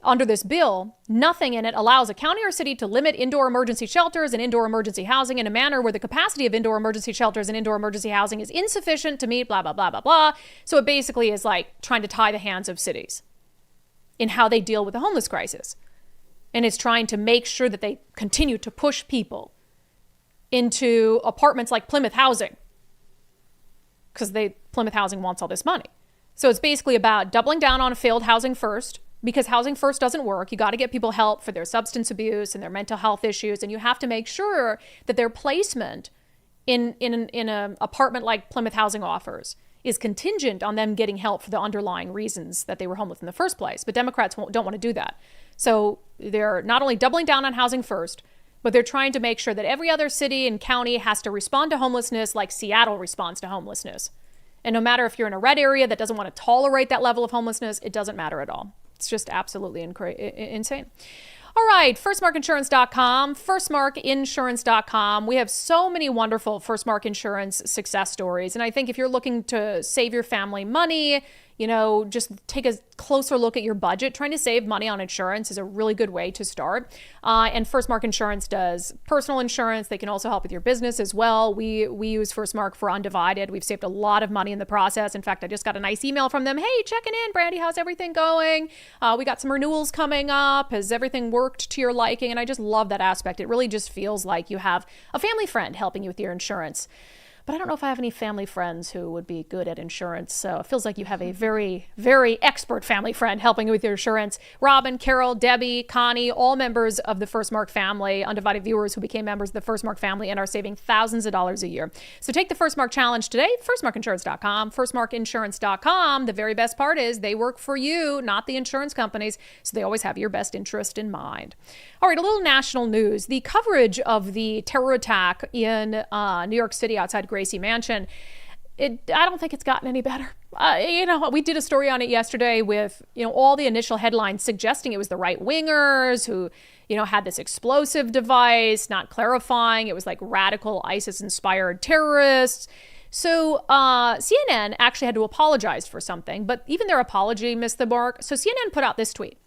under this bill, nothing in it allows a county or city to limit indoor emergency shelters and indoor emergency housing in a manner where the capacity of indoor emergency shelters and indoor emergency housing is insufficient to meet blah, blah, blah, blah, blah. So it basically is like trying to tie the hands of cities in how they deal with the homeless crisis. And it's trying to make sure that they continue to push people into apartments like Plymouth Housing because Plymouth Housing wants all this money. So it's basically about doubling down on failed housing first, because housing first doesn't work. You got to get people help for their substance abuse and their mental health issues. And you have to make sure that their placement in an apartment like Plymouth Housing offers is contingent on them getting help for the underlying reasons that they were homeless in the first place. But Democrats don't want to do that. So they're not only doubling down on housing first, but they're trying to make sure that every other city and county has to respond to homelessness like Seattle responds to homelessness. And no matter if you're in a red area that doesn't want to tolerate that level of homelessness, it doesn't matter at all. It's just absolutely insane. All right, firstmarkinsurance.com, firstmarkinsurance.com. We have so many wonderful Firstmark Insurance success stories. And I think if you're looking to save your family money, just take a closer look at your budget. Trying to save money on insurance is a really good way to start. And Firstmark Insurance does personal insurance. They can also help with your business as well. We use Firstmark for Undivided. We've saved a lot of money in the process. In fact, I just got a nice email from them. Hey, checking in, Brandi, how's everything going? We got some renewals coming up. Has everything worked to your liking? And I just love that aspect. It really just feels like you have a family friend helping you with your insurance. But I don't know if I have any family friends who would be good at insurance. So it feels like you have a very, very expert family friend helping you with your insurance. Robin, Carol, Debbie, Connie, all members of the Firstmark family, Undivided viewers who became members of the Firstmark family and are saving thousands of dollars a year. So take the Firstmark challenge today, firstmarkinsurance.com, firstmarkinsurance.com. The very best part is they work for you, not the insurance companies. So they always have your best interest in mind. All right, a little national news. The coverage of the terror attack in New York City outside Gracie Mansion I don't think it's gotten any better. We did a story on it yesterday with, all the initial headlines suggesting it was the right wingers who, had this explosive device, not clarifying it was like radical ISIS inspired terrorists. So CNN actually had to apologize for something, but even their apology missed the mark. So CNN put out this tweet.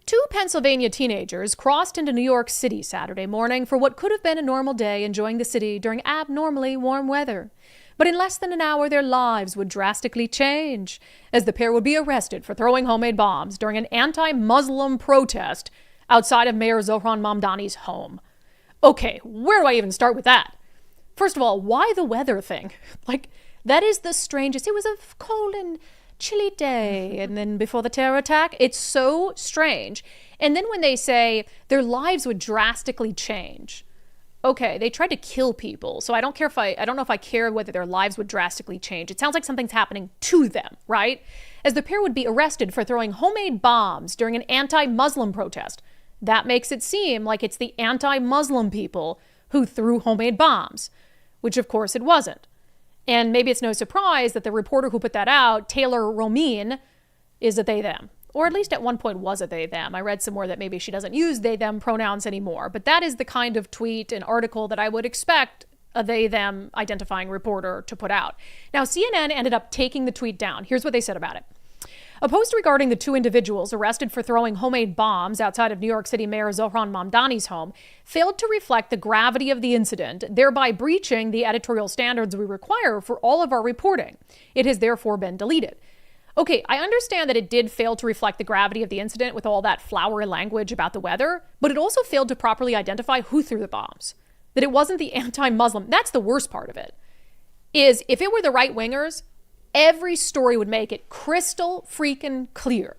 2 Pennsylvania teenagers crossed into New York City Saturday morning for what could have been a normal day enjoying the city during abnormally warm weather. But in less than an hour, their lives would drastically change, as the pair would be arrested for throwing homemade bombs during an anti-Muslim protest outside of Mayor Zohran Mamdani's home. Okay, where do I even start with that? First of all, why the weather thing? That is the strangest. It was a cold and chilly day, and then before the terror attack, it's so strange. And then when they say their lives would drastically change, okay, they tried to kill people, so I don't know if I care whether their lives would drastically change. It sounds like something's happening to them, right? As the pair would be arrested for throwing homemade bombs during an anti-Muslim protest. That makes it seem like it's the anti-Muslim people who threw homemade bombs, which of course it wasn't. And maybe it's no surprise that the reporter who put that out, Taylor Romine, is a they, them. Or at least at one point was a they, them. I read somewhere that maybe she doesn't use they, them pronouns anymore. But that is the kind of tweet and article that I would expect a they, them identifying reporter to put out. Now, CNN ended up taking the tweet down. Here's what they said about it. A post regarding the 2 individuals arrested for throwing homemade bombs outside of New York City Mayor Zohran Mamdani's home failed to reflect the gravity of the incident, thereby breaching the editorial standards we require for all of our reporting. It has therefore been deleted. Okay, I understand that it did fail to reflect the gravity of the incident with all that flowery language about the weather, but it also failed to properly identify who threw the bombs. That it wasn't the anti-Muslim. That's the worst part of it. Is if it were the right-wingers, every story would make it crystal freaking clear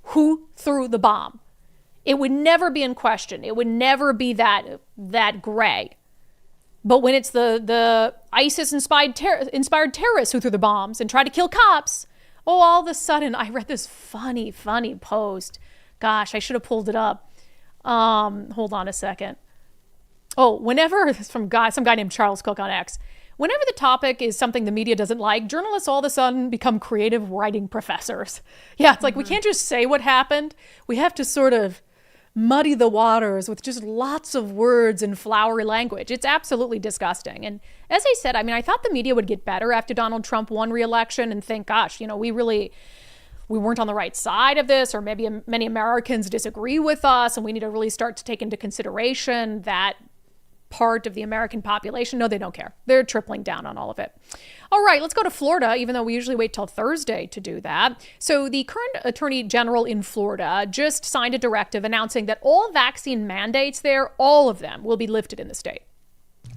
who threw the bomb. It would never be in question. It would never be that gray. But when it's the ISIS-inspired terrorists who threw the bombs and tried to kill cops, all of a sudden, I read this funny post. Gosh, I should have pulled it up. Hold on a second. Whenever, it's from some guy named Charles Cook on X. Whenever the topic is something the media doesn't like, journalists all of a sudden become creative writing professors. Yeah, it's like we can't just say what happened. We have to sort of muddy the waters with just lots of words and flowery language. It's absolutely disgusting. And as I said, I thought the media would get better after Donald Trump won re-election and think, gosh, we weren't on the right side of this, or maybe many Americans disagree with us, and we need to really start to take into consideration that part of the American population. No, they don't care. They're tripling down on all of it. All right, let's go to Florida, even though we usually wait till Thursday to do that. So the current attorney general in Florida just signed a directive announcing that all vaccine mandates there, all of them, will be lifted in the state.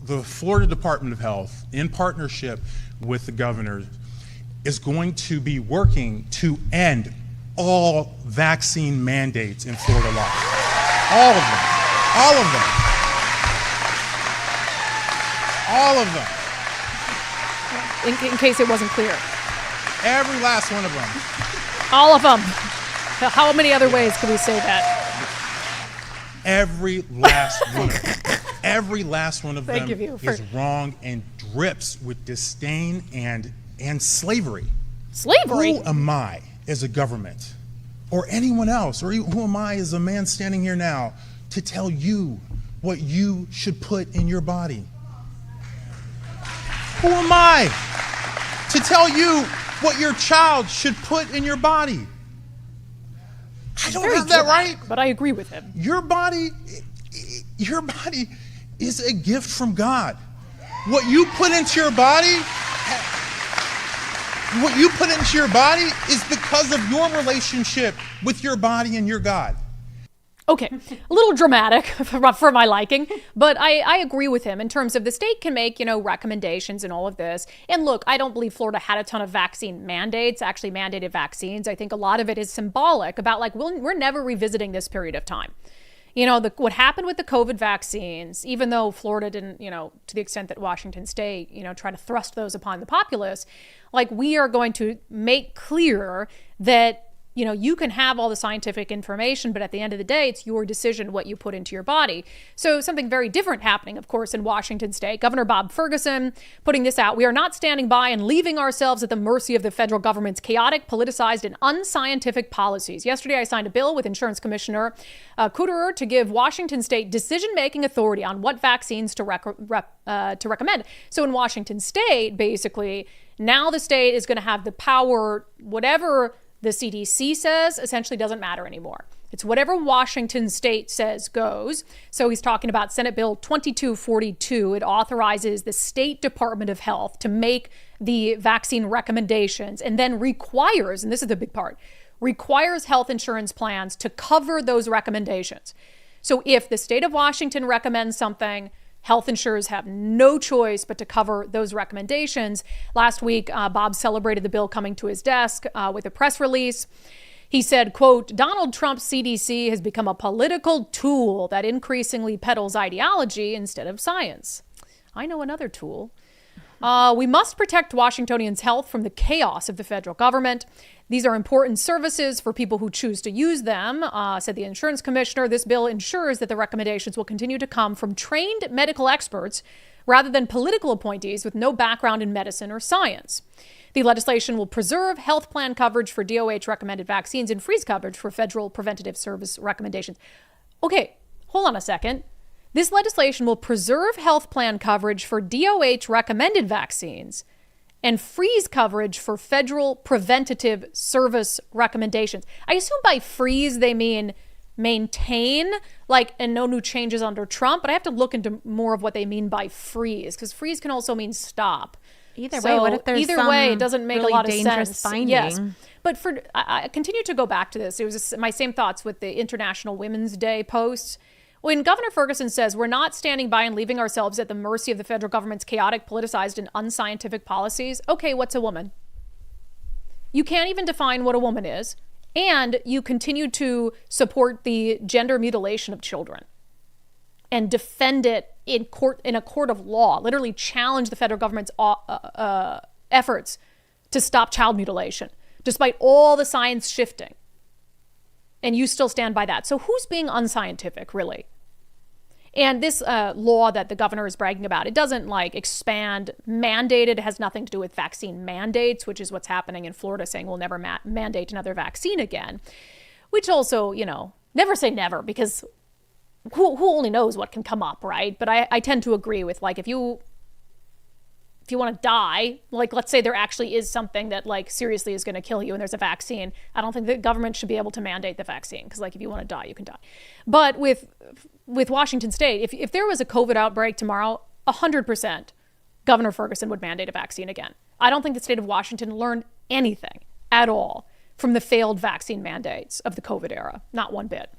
The Florida Department of Health, in partnership with the governor, is going to be working to end all vaccine mandates in Florida law. All of them. All of them. All of them. In case it wasn't clear. Every last one of them. All of them. How many other ways can we say that? Every last one of them. Every last one of them is wrong and drips with disdain and slavery. Slavery? Who am I as a government, or anyone else, or who am I as a man standing here now to tell you what you should put in your body? Who am I to tell you what your child should put in your body? I don't have that right. But I agree with him. Your body is a gift from God. What you put into your body is because of your relationship with your body and your God. Okay, a little dramatic for my liking, but I agree with him in terms of the state can make, recommendations and all of this. And look, I don't believe Florida had a ton of vaccine mandates, actually mandated vaccines. I think a lot of it is symbolic about we're never revisiting this period of time. What happened with the COVID vaccines, even though Florida didn't, to the extent that Washington State, try to thrust those upon the populace, we are going to make clear that You know, you can have all the scientific information, but at the end of the day, it's your decision what you put into your body. So something very different happening, of course, in Washington state. Governor Bob Ferguson putting this out. We are not standing by and leaving ourselves at the mercy of the federal government's chaotic, politicized, and unscientific policies. Yesterday, I signed a bill with Insurance Commissioner Kruse to give Washington state decision-making authority on what vaccines to recommend. So in Washington state, basically, now the state is going to have the power, whatever the CDC says essentially doesn't matter anymore. It's whatever Washington state says goes. So he's talking about Senate Bill 2242. It authorizes the State Department of Health to make the vaccine recommendations and then requires, and this is the big part, requires health insurance plans to cover those recommendations. So if the state of Washington recommends something, health insurers have no choice but to cover those recommendations. Last week, Bob celebrated the bill coming to his desk with a press release. He said, quote, Donald Trump's CDC has become a political tool that increasingly peddles ideology instead of science. I know another tool. We must protect Washingtonians' health from the chaos of the federal government. These are important services for people who choose to use them, said the insurance commissioner. This bill ensures that the recommendations will continue to come from trained medical experts rather than political appointees with no background in medicine or science. The legislation will preserve health plan coverage for DOH recommended vaccines and freeze coverage for federal preventative service recommendations. Okay, hold on a second. This legislation will preserve health plan coverage for DOH recommended vaccines and freeze coverage for federal preventative service recommendations. I assume by freeze they mean maintain, like, and no new changes under Trump, but I have to look into more of what they mean by freeze, because freeze can also mean stop. Either way, what if there's either way, it doesn't make really a lot of dangerous sense. finding? Yes, but I continue to go back to this. It was my same thoughts with the International Women's Day posts. When Governor Ferguson says we're not standing by and leaving ourselves at the mercy of the federal government's chaotic, politicized, and unscientific policies, okay, what's a woman? You can't even define what a woman is, and you continue to support the gender mutilation of children and defend it in a court of law, literally challenge the federal government's efforts to stop child mutilation, despite all the science shifting. And you still stand by that. So who's being unscientific, really? And this law that the governor is bragging about, it doesn't expand mandated. It has nothing to do with vaccine mandates, which is what's happening in Florida, saying we'll never mandate another vaccine again, which also, never say never, because who only knows what can come up, right? But I tend to agree with, if you want to die, let's say there actually is something that seriously is going to kill you and there's a vaccine, I don't think the government should be able to mandate the vaccine, because if you want to die, you can die. But with Washington state, if there was a COVID outbreak tomorrow, 100% Governor Ferguson would mandate a vaccine again. I don't think the state of Washington learned anything at all from the failed vaccine mandates of the COVID era, not one bit.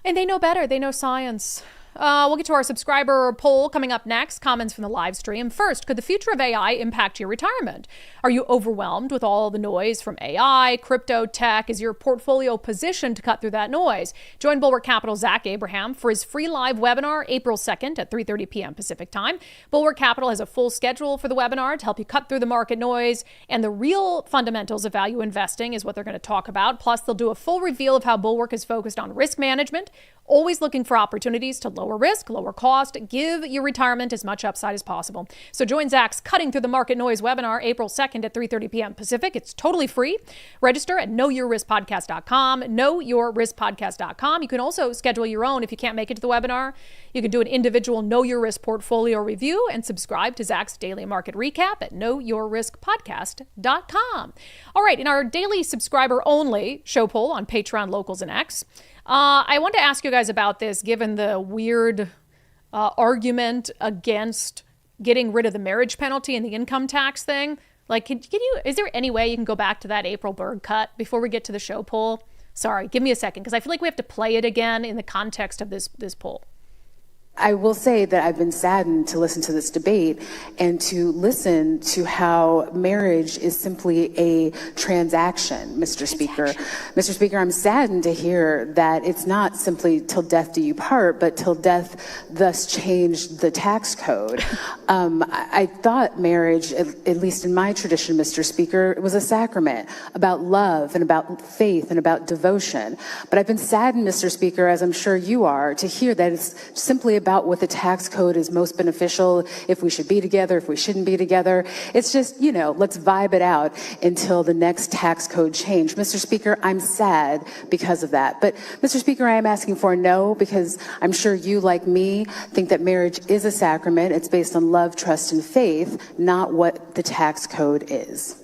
And they know better. They know science. We'll get to our subscriber poll coming up next. Comments from the live stream. First, could the future of AI impact your retirement? Are you overwhelmed with all the noise from AI, crypto, tech? Is your portfolio positioned to cut through that noise? Join Bulwark Capital Zach Abraham for his free live webinar April 2nd at 3:30 p.m. Pacific time. Bulwark Capital has a full schedule for the webinar to help you cut through the market noise, and the real fundamentals of value investing is what they're going to talk about. Plus, they'll do a full reveal of how Bulwark is focused on risk management, always looking for opportunities to lower risk, lower cost, give your retirement as much upside as possible. So join Zach's Cutting Through the Market Noise webinar April 2nd at 3:30 p.m. Pacific. It's totally free. Register at knowyourriskpodcast.com, knowyourriskpodcast.com. You can also schedule your own if you can't make it to the webinar. You can do an individual Know Your Risk portfolio review and subscribe to Zach's daily market recap at knowyourriskpodcast.com. All right, in our daily subscriber only show poll on Patreon, Locals, and X, I want to ask you guys about this, given the weird argument against getting rid of the marriage penalty and the income tax thing. Is there any way you can go back to that April Berg cut before we get to the show poll? Sorry, give me a second, because I feel like we have to play it again in the context of this poll. I will say that I've been saddened to listen to this debate and to listen to how marriage is simply a transaction, Mr. Speaker. Mr. Speaker, I'm saddened to hear that it's not simply till death do you part, but till death thus changed the tax code. I thought marriage, at least in my tradition, Mr. Speaker, was a sacrament about love and about faith and about devotion. But I've been saddened, Mr. Speaker, as I'm sure you are, to hear that it's simply about what the tax code is most beneficial, if we should be together, if we shouldn't be together. It's just, let's vibe it out until the next tax code change. Mr. Speaker, I'm sad because of that. But, Mr. Speaker, I am asking for a no, because I'm sure you, like me, think that marriage is a sacrament. It's based on love, trust, and faith, not what the tax code is.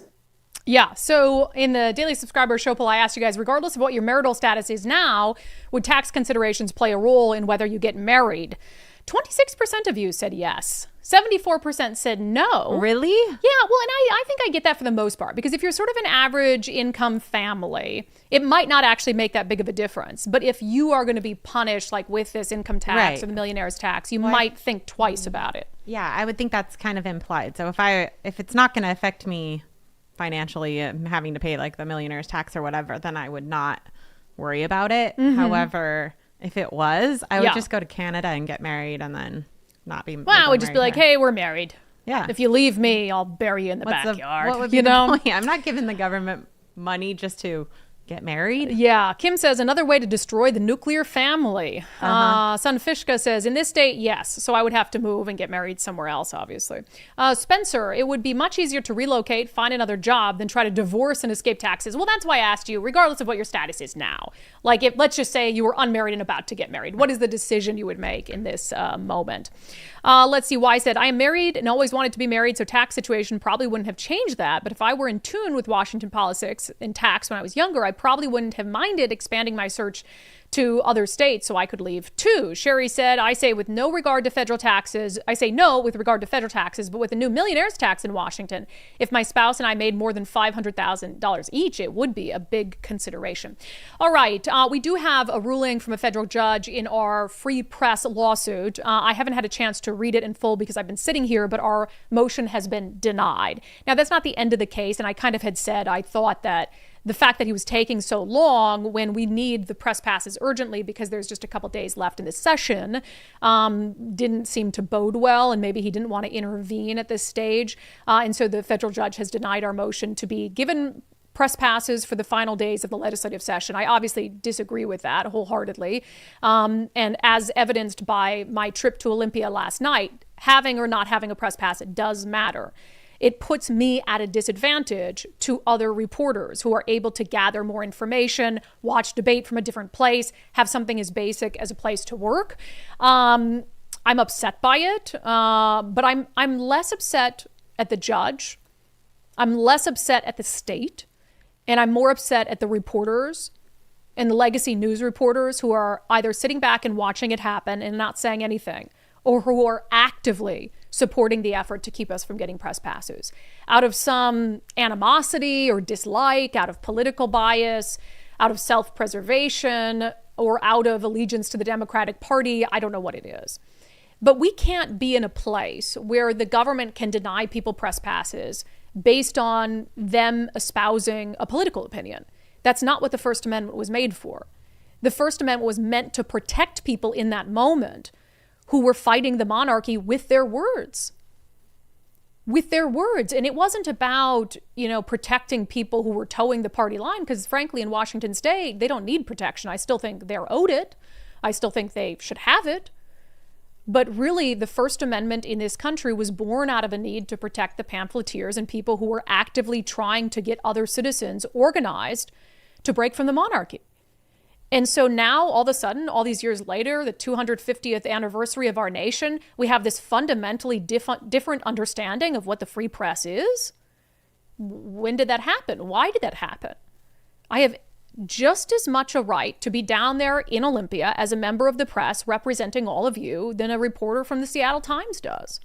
Yeah, so in the Daily Subscriber show poll, I asked you guys, regardless of what your marital status is now, would tax considerations play a role in whether you get married? 26% of you said yes. 74% said no. Really? Yeah, well, and I think I get that for the most part, because if you're sort of an average income family, it might not actually make that big of a difference. But if you are going to be punished like with this income tax or the millionaire's tax, you might think twice about it. Yeah, I would think that's kind of implied. So if it's not going to affect me financially, having to pay like the millionaire's tax or whatever, then I would not worry about it. However, if it was, I would just go to Canada and get married and then not be. Well, I would just be like, hey, we're married. Yeah. If you leave me, I'll bury you in the backyard. What would be the point? I'm not giving the government money just to get married. Yeah. Kim says another way to destroy the nuclear family. Sunfishka says, in this state, yes. So I would have to move and get married somewhere else, obviously. Spencer, it would be much easier to relocate, find another job than try to divorce and escape taxes. Well, that's why I asked you, regardless of what your status is now. Like, let's just say you were unmarried and about to get married. What is the decision you would make in this moment? Let's see. Y said, I am married and always wanted to be married, so tax situation probably wouldn't have changed that. But if I were in tune with Washington politics and tax when I was younger, I probably wouldn't have minded expanding my search to other states so I could leave too. Sherry said, I say no with regard to federal taxes, but with the new millionaire's tax in Washington, if my spouse and I made more than $500,000 each, it would be a big consideration. All right. We do have a ruling from a federal judge in our free press lawsuit. I haven't had a chance to read it in full because I've been sitting here, but our motion has been denied. Now, that's not the end of the case. And I kind of had said I thought that the fact that he was taking so long when we need the press passes urgently because there's just a couple days left in this session didn't seem to bode well, and maybe he didn't want to intervene at this stage. And so the federal judge has denied our motion to be given press passes for the final days of the legislative session. I obviously disagree with that wholeheartedly. And as evidenced by my trip to Olympia last night, having or not having a press pass, it does matter. It puts me at a disadvantage to other reporters who are able to gather more information, watch debate from a different place, have something as basic as a place to work. I'm upset by it, but I'm less upset at the judge. I'm less upset at the state, and I'm more upset at the reporters and the legacy news reporters who are either sitting back and watching it happen and not saying anything, or who are actively supporting the effort to keep us from getting press passes. Out of some animosity or dislike, out of political bias, out of self-preservation, or out of allegiance to the Democratic Party, I don't know what it is. But we can't be in a place where the government can deny people press passes based on them espousing a political opinion. That's not what the First Amendment was made for. The First Amendment was meant to protect people in that moment who were fighting the monarchy with their words. With their words. And it wasn't about, protecting people who were towing the party line, because frankly, in Washington state, they don't need protection. I still think they're owed it. I still think they should have it. But really, the First Amendment in this country was born out of a need to protect the pamphleteers and people who were actively trying to get other citizens organized to break from the monarchy. And so now, all of a sudden, all these years later, the 250th anniversary of our nation, we have this fundamentally different understanding of what the free press is. When did that happen? Why did that happen? I have just as much a right to be down there in Olympia as a member of the press representing all of you than a reporter from the Seattle Times does.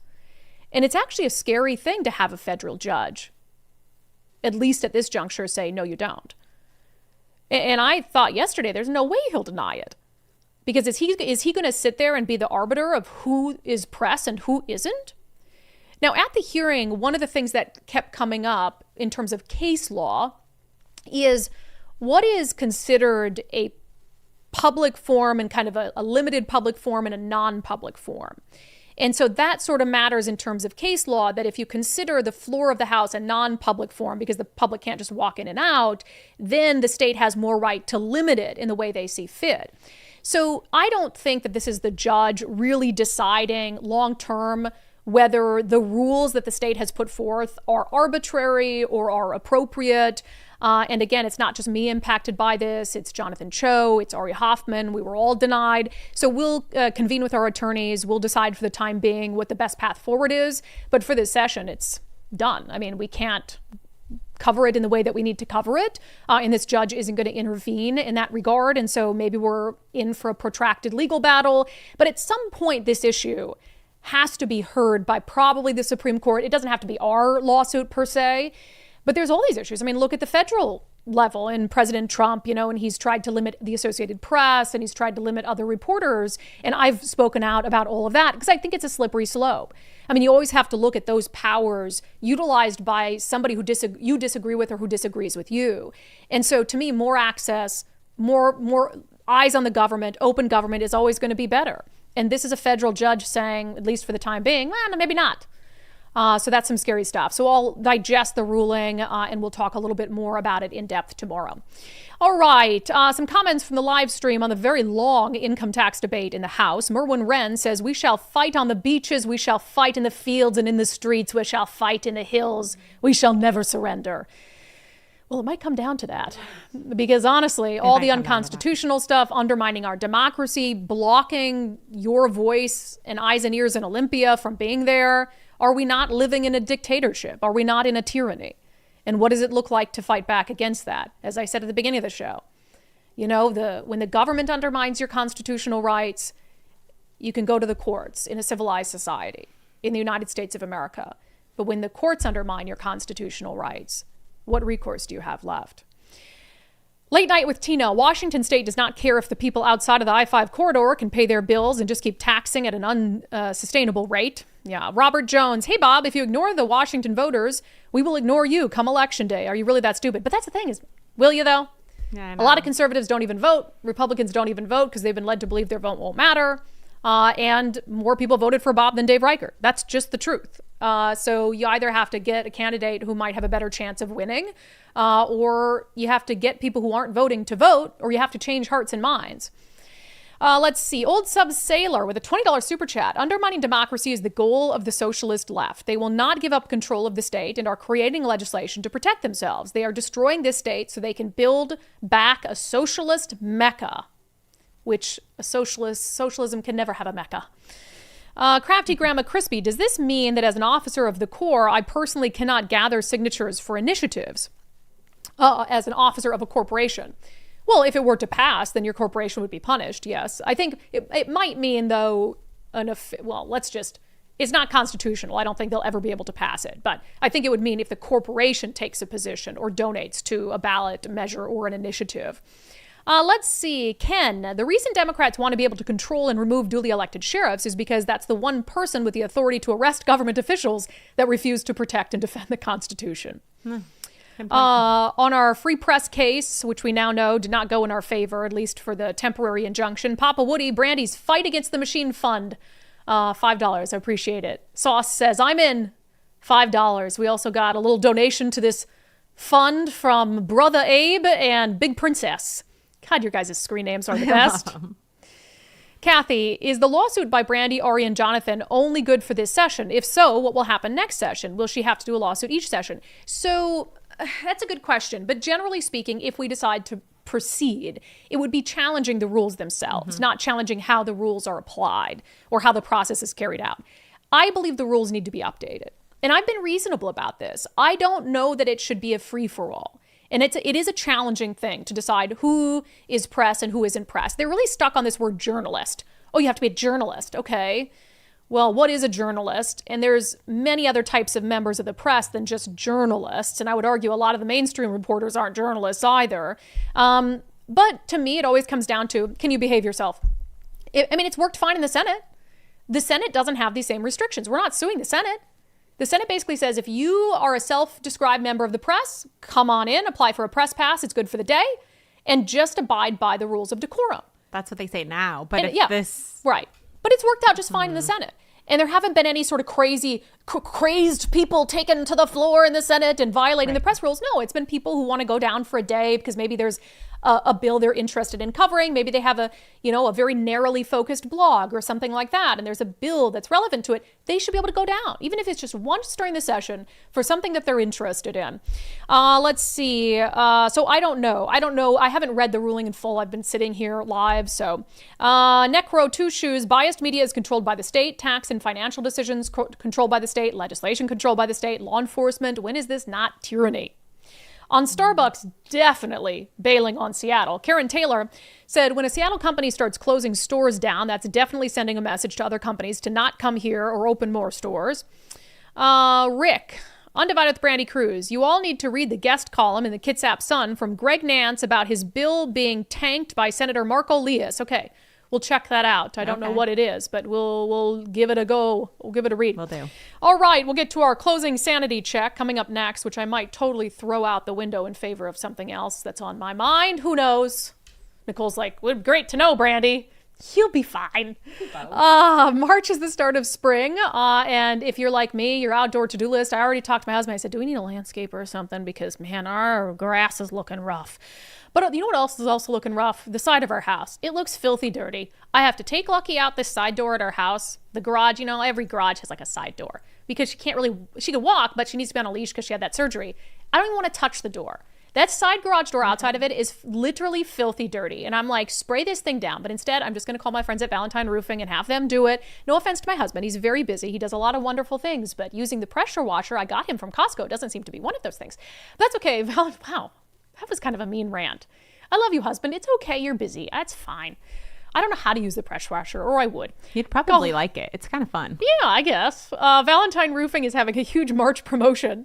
And it's actually a scary thing to have a federal judge, at least at this juncture, say, no, you don't. And I thought yesterday, there's no way he'll deny it. Because is he going to sit there and be the arbiter of who is press and who isn't? Now, at the hearing, one of the things that kept coming up in terms of case law is what is considered a public forum and kind of a limited public forum and a non-public forum. And so that sort of matters in terms of case law, that if you consider the floor of the House a non-public forum because the public can't just walk in and out, then the state has more right to limit it in the way they see fit. So I don't think that this is the judge really deciding long-term whether the rules that the state has put forth are arbitrary or are appropriate. And again, it's not just me impacted by this. It's Jonathan Cho, it's Ari Hoffman. We were all denied. So we'll convene with our attorneys. We'll decide for the time being what the best path forward is. But for this session, it's done. I mean, we can't cover it in the way that we need to cover it. And this judge isn't going to intervene in that regard. And so maybe we're in for a protracted legal battle. But at some point, this issue has to be heard by probably the Supreme Court. It doesn't have to be our lawsuit per se. But there's all these issues. I mean, look at the federal level and President Trump, and he's tried to limit the Associated Press and he's tried to limit other reporters. And I've spoken out about all of that because I think it's a slippery slope. I mean, you always have to look at those powers utilized by somebody who you disagree with or who disagrees with you. And so to me, more access, more eyes on the government, open government is always going to be better. And this is a federal judge saying, at least for the time being, well, maybe not. So that's some scary stuff. So I'll digest the ruling and we'll talk a little bit more about it in depth tomorrow. All right. Some comments from the live stream on the very long income tax debate in the House. Merwin Wren says, we shall fight on the beaches. We shall fight in the fields and in the streets. We shall fight in the hills. We shall never surrender. Well, it might come down to that because honestly, all the unconstitutional stuff, undermining our democracy, blocking your voice and eyes and ears in Olympia from being there. Are we not living in a dictatorship? Are we not in a tyranny? And what does it look like to fight back against that? As I said at the beginning of the show, when the government undermines your constitutional rights, you can go to the courts in a civilized society in the United States of America. But when the courts undermine your constitutional rights, what recourse do you have left? Late night with Tina. Washington state does not care if the people outside of the I-5 corridor can pay their bills and just keep taxing at an unsustainable rate. Yeah. Robert Jones. Hey, Bob, if you ignore the Washington voters, we will ignore you come election day. Are you really that stupid? But that's the thing is, will you though? Yeah, a lot of conservatives don't even vote. Republicans don't even vote because they've been led to believe their vote won't matter. And more people voted for Bob than Dave Reichert. That's just the truth. So you either have to get a candidate who might have a better chance of winning, or you have to get people who aren't voting to vote, or you have to change hearts and minds. Let's see. Old Sub Sailor with a $20 super chat. Undermining democracy is the goal of the socialist left. They will not give up control of the state and are creating legislation to protect themselves. They are destroying this state so they can build back a socialist mecca, which socialism can never have a mecca. Crafty Grandma Crispy, does this mean that as an officer of the Corps, I personally cannot gather signatures for initiatives as an officer of a corporation? Well, if it were to pass, then your corporation would be punished, yes. I think it might mean, though, it's not constitutional. I don't think they'll ever be able to pass it. But I think it would mean if the corporation takes a position or donates to a ballot measure or an initiative. Let's see. Ken, the reason Democrats want to be able to control and remove duly elected sheriffs is because that's the one person with the authority to arrest government officials that refuse to protect and defend the Constitution. On our free press case, which we now know did not go in our favor, at least for the temporary injunction, Papa Woody, Brandi's Fight Against the Machine Fund, $5. I appreciate it. Sauce says, I'm in, $5. We also got a little donation to this fund from Brother Abe and Big Princess. God, your guys' screen names are the best. Kathy, is the lawsuit by Brandi, Ari, and Jonathan only good for this session? If so, what will happen next session? Will she have to do a lawsuit each session? So that's a good question. But generally speaking, if we decide to proceed, it would be challenging the rules themselves, not challenging how the rules are applied or how the process is carried out. I believe the rules need to be updated. And I've been reasonable about this. I don't know that it should be a free-for-all. And it is a challenging thing to decide who is press and who isn't press. They're really stuck on this word journalist. Oh, you have to be a journalist. Okay. Well, what is a journalist? And there's many other types of members of the press than just journalists. And I would argue a lot of the mainstream reporters aren't journalists either. But to me, it always comes down to, can you behave yourself? It's worked fine in the Senate. The Senate doesn't have these same restrictions. We're not suing the Senate. The Senate basically says if you are a self-described member of the press, come on in, apply for a press pass. It's good for the day. And just abide by the rules of decorum. That's what they say now. But right. But it's worked out just fine in the Senate. And there haven't been any sort of crazed people taken to the floor in the Senate and violating the press rules. No, it's been people who want to go down for a day because maybe there's a bill they're interested in covering. Maybe they have a very narrowly focused blog or something like that, and there's a bill that's relevant to it. They should be able to go down, even if it's just once during the session for something that they're interested in. Let's see. So I don't know. I haven't read the ruling in full. I've been sitting here live. So Necro Two Shoes, biased media is controlled by the state, tax and financial decisions controlled by the state, legislation controlled by the state, law enforcement. When is this not tyranny? On Starbucks, definitely bailing on Seattle. Karen Taylor said, when a Seattle company starts closing stores down, that's definitely sending a message to other companies to not come here or open more stores. Rick, Undivided with Brandi Kruse, you all need to read the guest column in the Kitsap Sun from Greg Nance about his bill being tanked by Senator Marco Lias. Okay, we'll check that out. I don't know what it is, but we'll give it a go. We'll give it a read. Will do. All right, we'll get to our closing sanity check coming up next, which I might totally throw out the window in favor of something else that's on my mind. Who knows? Nicole's like, well, great to know, Brandi. You'll be fine. March is the start of spring. And if you're like me, your outdoor to-do list, I already talked to my husband. I said, do we need a landscaper or something? Because, man, our grass is looking rough. But you know what else is also looking rough? The side of our house. It looks filthy dirty. I have to take Lucky out this side door at our house. The garage, every garage has like a side door because she can walk, but she needs to be on a leash because she had that surgery. I don't even want to touch the door. That side garage door outside of it is literally filthy dirty. And I'm like, spray this thing down. But instead, I'm just going to call my friends at Valentine Roofing and have them do it. No offense to my husband. He's very busy. He does a lot of wonderful things. But using the pressure washer I got him from Costco doesn't seem to be one of those things. But that's okay. Wow. That was kind of a mean rant. I love you, husband. It's okay. You're busy. That's fine. I don't know how to use the pressure washer, or I would. You'd probably like it. It's kind of fun. Yeah, I guess. Valentine Roofing is having a huge March promotion.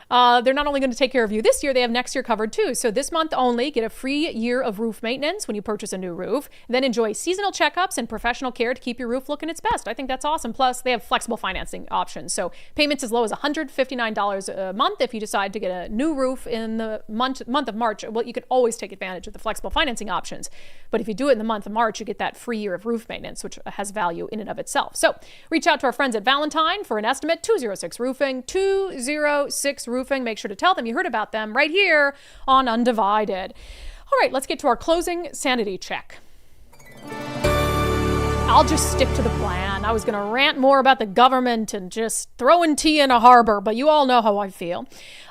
They're not only going to take care of you this year, they have next year covered too. So this month only, get a free year of roof maintenance when you purchase a new roof. Then enjoy seasonal checkups and professional care to keep your roof looking its best. I think that's awesome. Plus, they have flexible financing options. So payments as low as $159 a month if you decide to get a new roof in the month of March. Well, you can always take advantage of the flexible financing options. But if you do it in the month of March, you get that free year of roof maintenance, which has value in and of itself. So reach out to our friends at Valentine for an estimate. 206 Roofing, 206 Roofing. Make sure to tell them you heard about them right here on Undivided. All right, let's get to our closing sanity check. I'll just stick to the plan. I was going to rant more about the government and just throwing tea in a harbor, but you all know how I feel.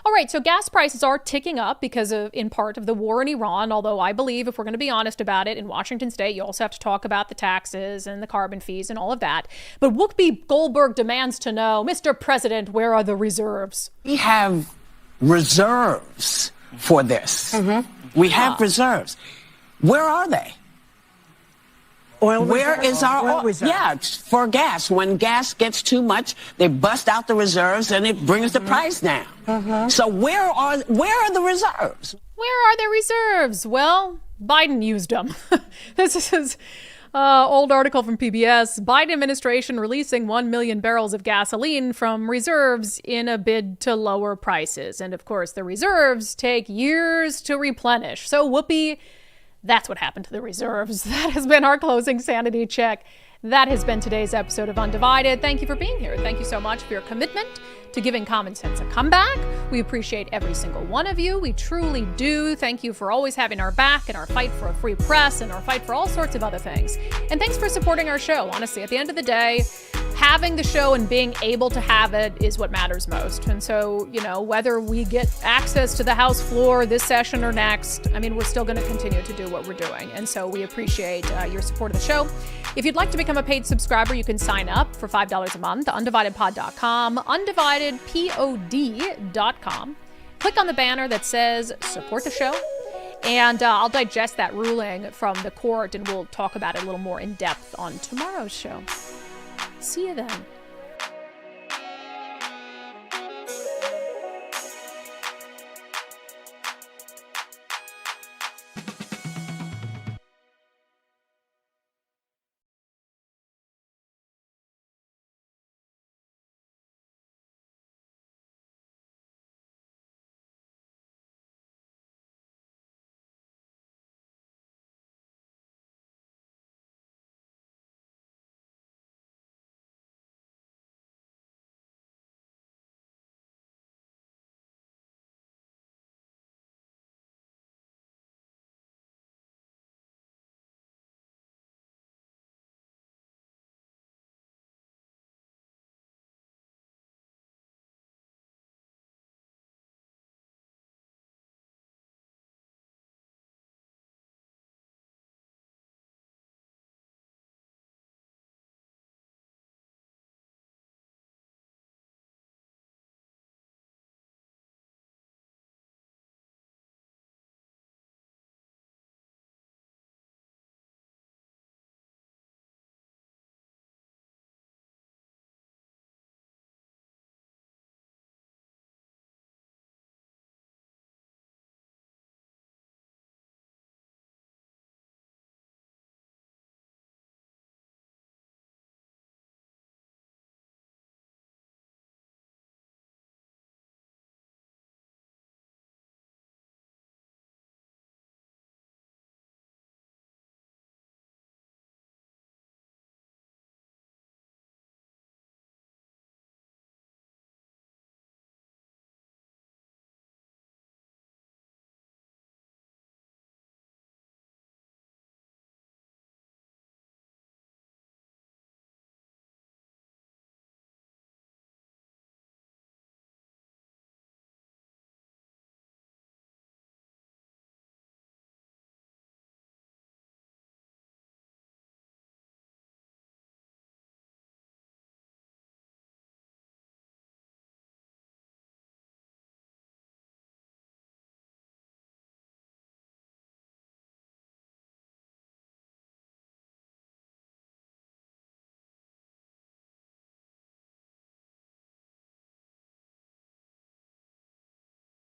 All right, so gas prices are ticking up because of, in part, of the war in Iran, although I believe if we're going to be honest about it, in Washington state, you also have to talk about the taxes and the carbon fees and all of that. But Whoopi Goldberg demands to know, Mr. President, where are the reserves? We have reserves for this. Mm-hmm. We have reserves. Where are they? Where is our oil reserve? Yeah, for gas. When gas gets too much, they bust out the reserves and it brings the price down. So where are the reserves? Where are the reserves? Well, Biden used them. This is old article from PBS. Biden administration releasing 1 million barrels of gasoline from reserves in a bid to lower prices. And of course, the reserves take years to replenish. So Whoopi, that's what happened to the reserves. That has been our closing sanity check. That has been today's episode of Undivided. Thank you for being here. Thank you so much for your commitment to giving common sense a comeback. We appreciate every single one of you. We truly do. Thank you for always having our back in our fight for a free press and our fight for all sorts of other things. And thanks for supporting our show. Honestly, at the end of the day, having the show and being able to have it is what matters most. And so, whether we get access to the House floor this session or next, we're still going to continue to do what we're doing. And so we appreciate your support of the show. If you'd like to become a paid subscriber, you can sign up for $5 a month, undividedpod.com, undividedpod.com. Click on the banner that says support the show, and I'll digest that ruling from the court, and we'll talk about it a little more in depth on tomorrow's show. See you then.